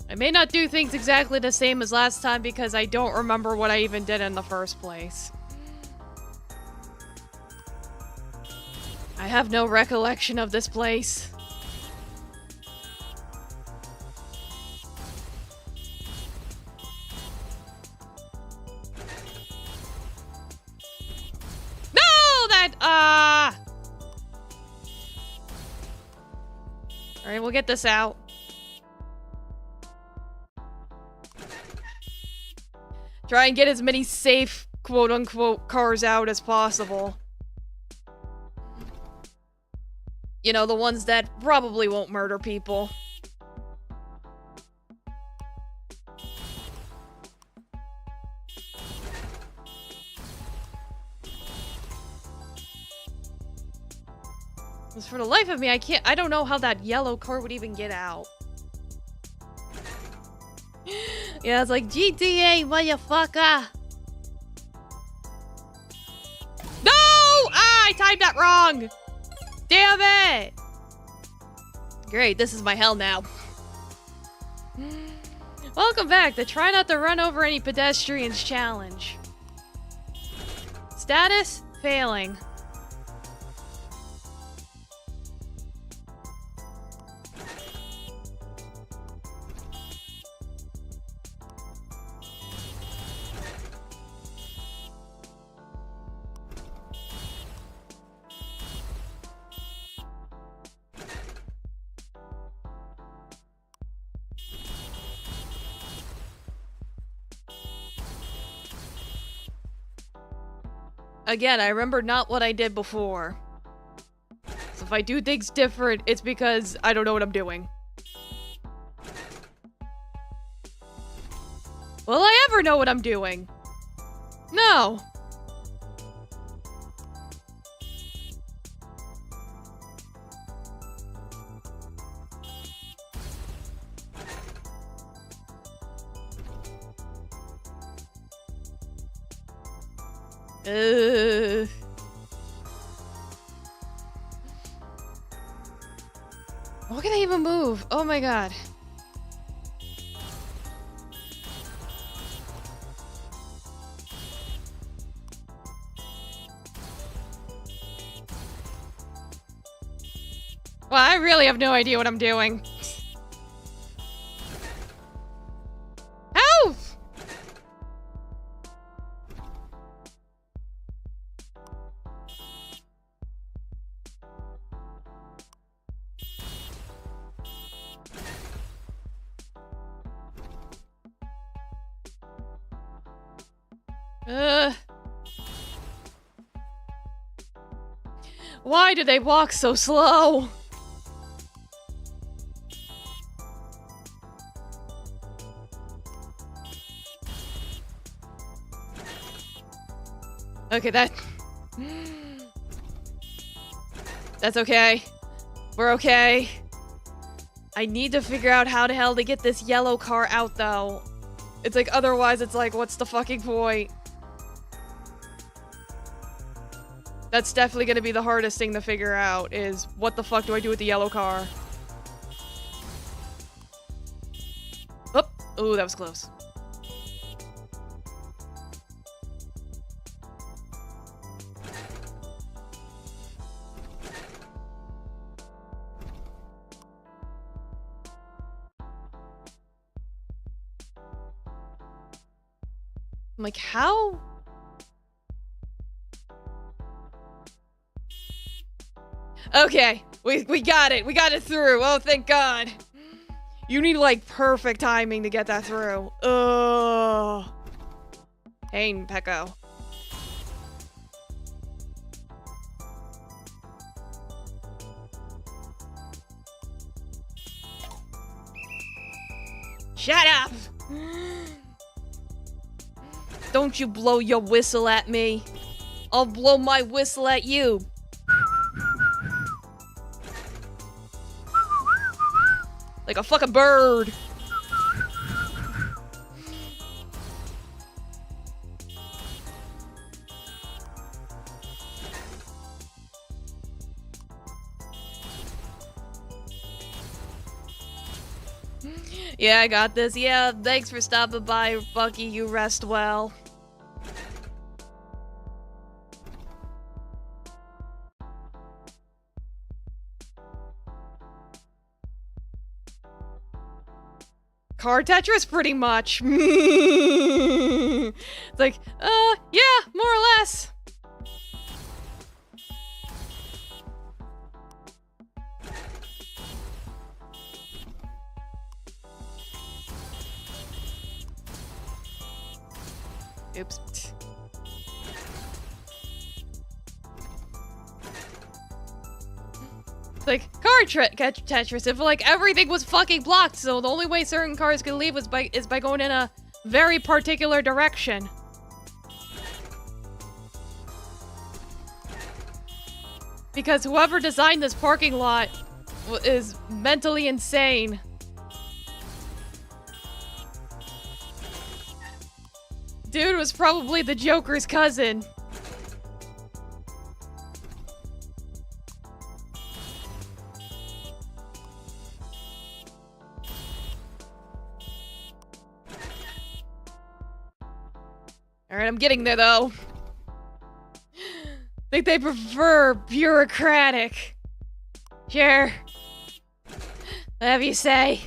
S1: I may not do things exactly the same as last time because I don't remember what I even did in the first place. I have no recollection of this place. No! Alright, we'll get this out. Try and get as many safe, quote-unquote, cars out as possible. You know, the ones that probably won't murder people. Because for the life of me, I don't know how that yellow car would even get out. Yeah, it's like GTA, motherfucker. No! Ah, I timed that wrong. Damn it. Great, this is my hell now. Welcome back to Try Not to Run Over Any Pedestrians challenge. Status, failing. Again, I remember not what I did before. So if I do things different, it's because I don't know what I'm doing. Will I ever know what I'm doing? No. Ugh. What can I even move? Oh my god. Well, I really have no idea what I'm doing. Ow! Why do they walk so slow? Okay, that's okay. We're okay. I need to figure out how the hell to get this yellow car out, though. It's like, otherwise it's like, what's the fucking point? That's definitely gonna be the hardest thing to figure out, is what the fuck do I do with the yellow car? Oh, ooh, that was close. I'm like, how? Okay, we got it. We got it through. Oh, thank God. You need, like, perfect timing to get that through. Ugh. Pain, Pecco. Shut up! Don't you blow your whistle at me. I'll blow my whistle at you. Like a fucking bird. Yeah, I got this. Yeah, thanks for stopping by, Bucky. You rest well. Car Tetris, pretty much. It's like, yeah, more or less. Oops. Like, car Tetris, if like everything was fucking blocked, so the only way certain cars could leave was by going in a very particular direction. Because whoever designed this parking lot is mentally insane. Dude was probably the Joker's cousin. Alright, I'm getting there, though. Think they prefer bureaucratic. Sure. Whatever you say.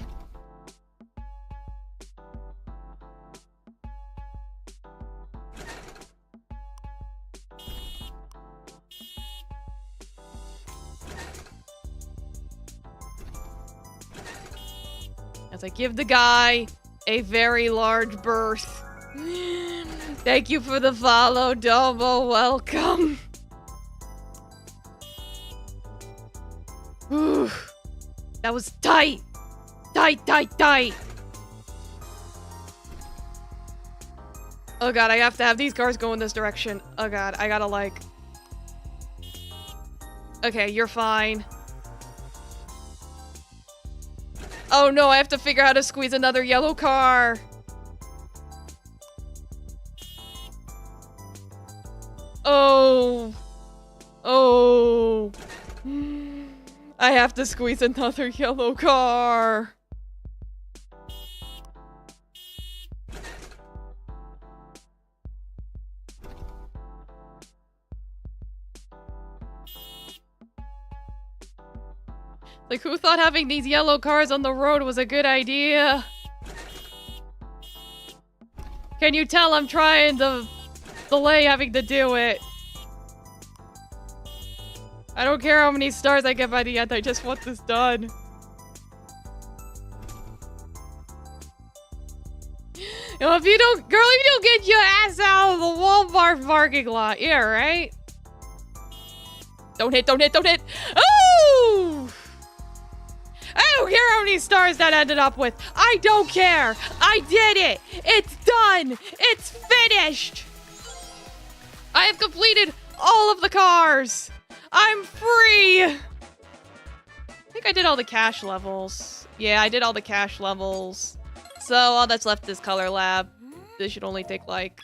S1: As I give the guy a very large berth. Thank you for the follow, Domo. Welcome. Ooh, that was tight. Tight. Oh god, I have to have these cars go in this direction. Oh god, I gotta like... Okay, you're fine. Oh no, I have to figure out how to squeeze another yellow car. Oh. Oh. I have to squeeze another yellow car. Like, who thought having these yellow cars on the road was a good idea? Can you tell I'm trying to delay having to do it? I don't care how many stars I get by the end, I just want this done. You know, if you don't, girl, if you don't get your ass out of the Walmart parking lot, yeah, right? Don't hit, don't hit, don't hit. Oh! I don't care how many stars that ended up with. I don't care. I did it. It's done. It's finished. I have completed all of the cars. I'm free. I think I did all the cash levels. Yeah, I did all the cash levels. So all that's left is color lab. This should only take like...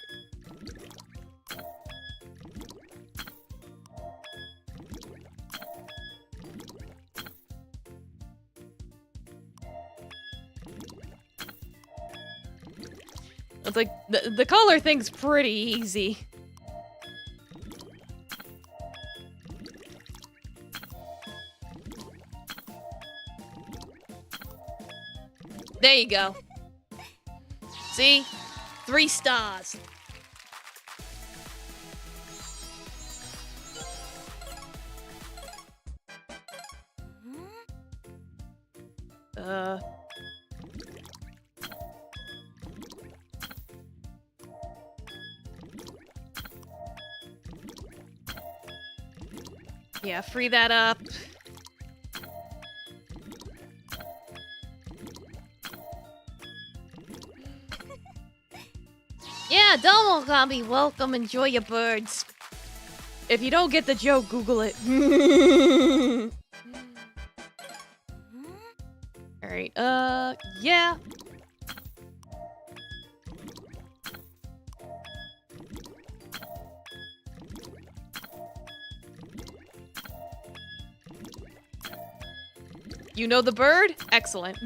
S1: It's like, the color thing's pretty easy. There you go. See? 3 stars. Yeah, free that up. Yeah, Domo Kami, welcome, enjoy your birds. If you don't get the joke, Google it. Alright, yeah. You know the bird? Excellent.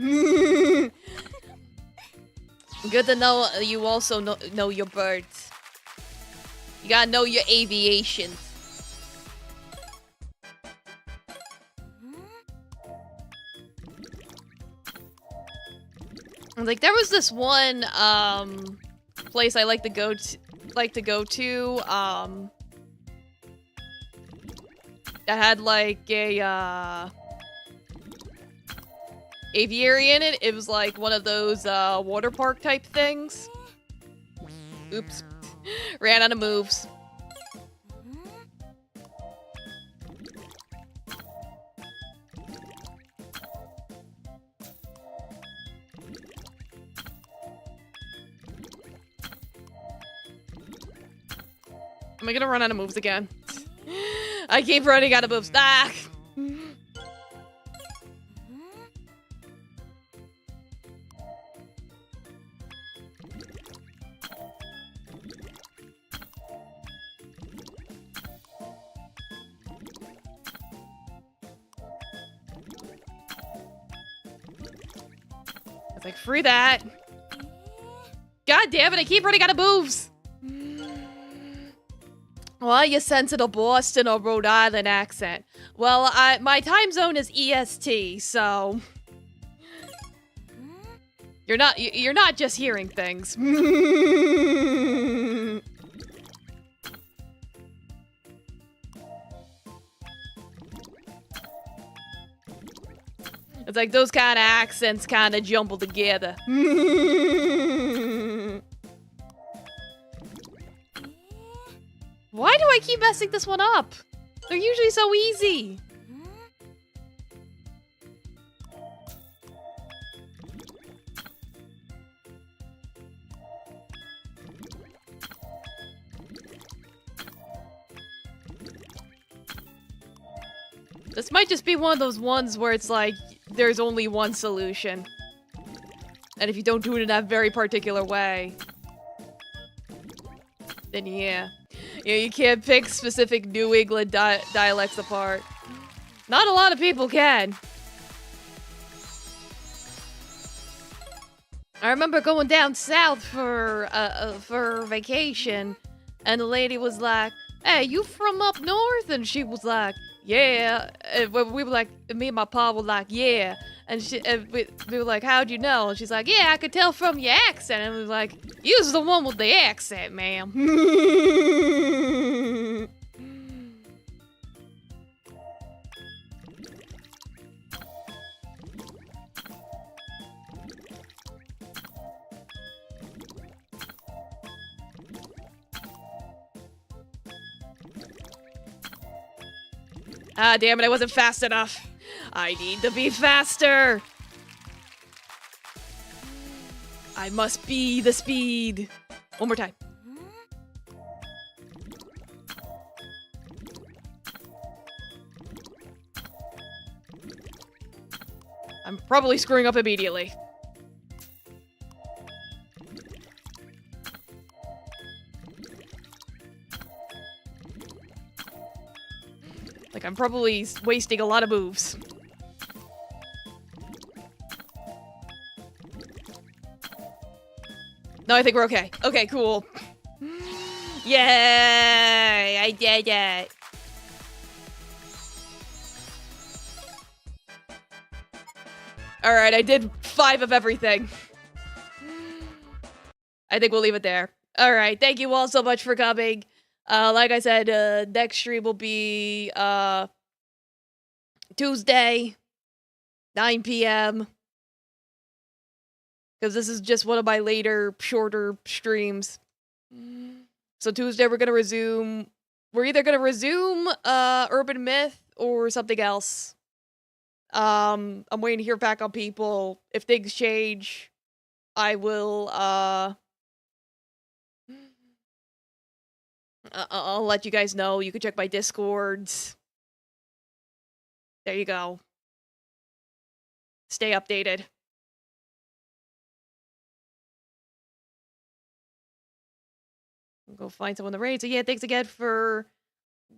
S1: Good to know you also know your birds. You gotta know your aviation. Like, there was this one place I like to go to that had like a aviary in it. It was like one of those water park type things. Oops. Ran out of moves. Am I gonna run out of moves again? I keep running out of moves. Ah! It's like, free that. God damn it, I keep running out of moves. Well, you sensitive Boston or Rhode Island accent. Well, my time zone is EST, so you're not just hearing things. It's like those kind of accents kind of jumble together. Why do I keep messing this one up? They're usually so easy. This might just be one of those ones where it's like, there's only one solution. And if you don't do it in that very particular way, then yeah. You can't pick specific New England dialects apart. Not a lot of people can. I remember going down south for vacation, and the lady was like, "Hey, you from up north?" And she was like, "Yeah." And we were like, me and my pa were like, "Yeah." And we were like, "How'd you know?" And she's like, "Yeah, I could tell from your accent." And we were like, "You's the one with the accent, ma'am." Ah, damn it, I wasn't fast enough. I need to be faster. I must be the speed. One more time. I'm probably screwing up immediately. Like, I'm probably wasting a lot of moves. No, I think we're okay. Okay, cool. Yay! I did it. Alright, I did 5 of everything. I think we'll leave it there. Alright, thank you all so much for coming. Like I said, next stream will be, Tuesday, 9 p.m. Because this is just one of my later, shorter streams. So Tuesday we're gonna resume. We're either gonna resume Urban Myth or something else. I'm waiting to hear back on people. If things change, I will I'll let you guys know. You can check my Discords. There you go. Stay updated. Go find someone to raid. So yeah, thanks again for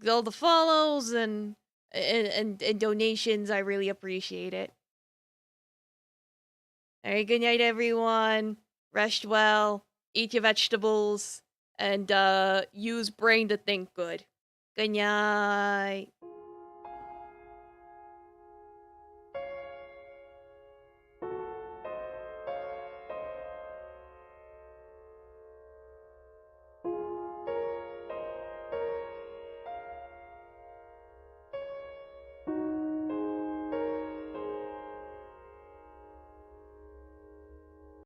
S1: all the follows and donations. I really appreciate it. All right, good night, everyone. Rest well. Eat your vegetables and use brain to think good. Good night.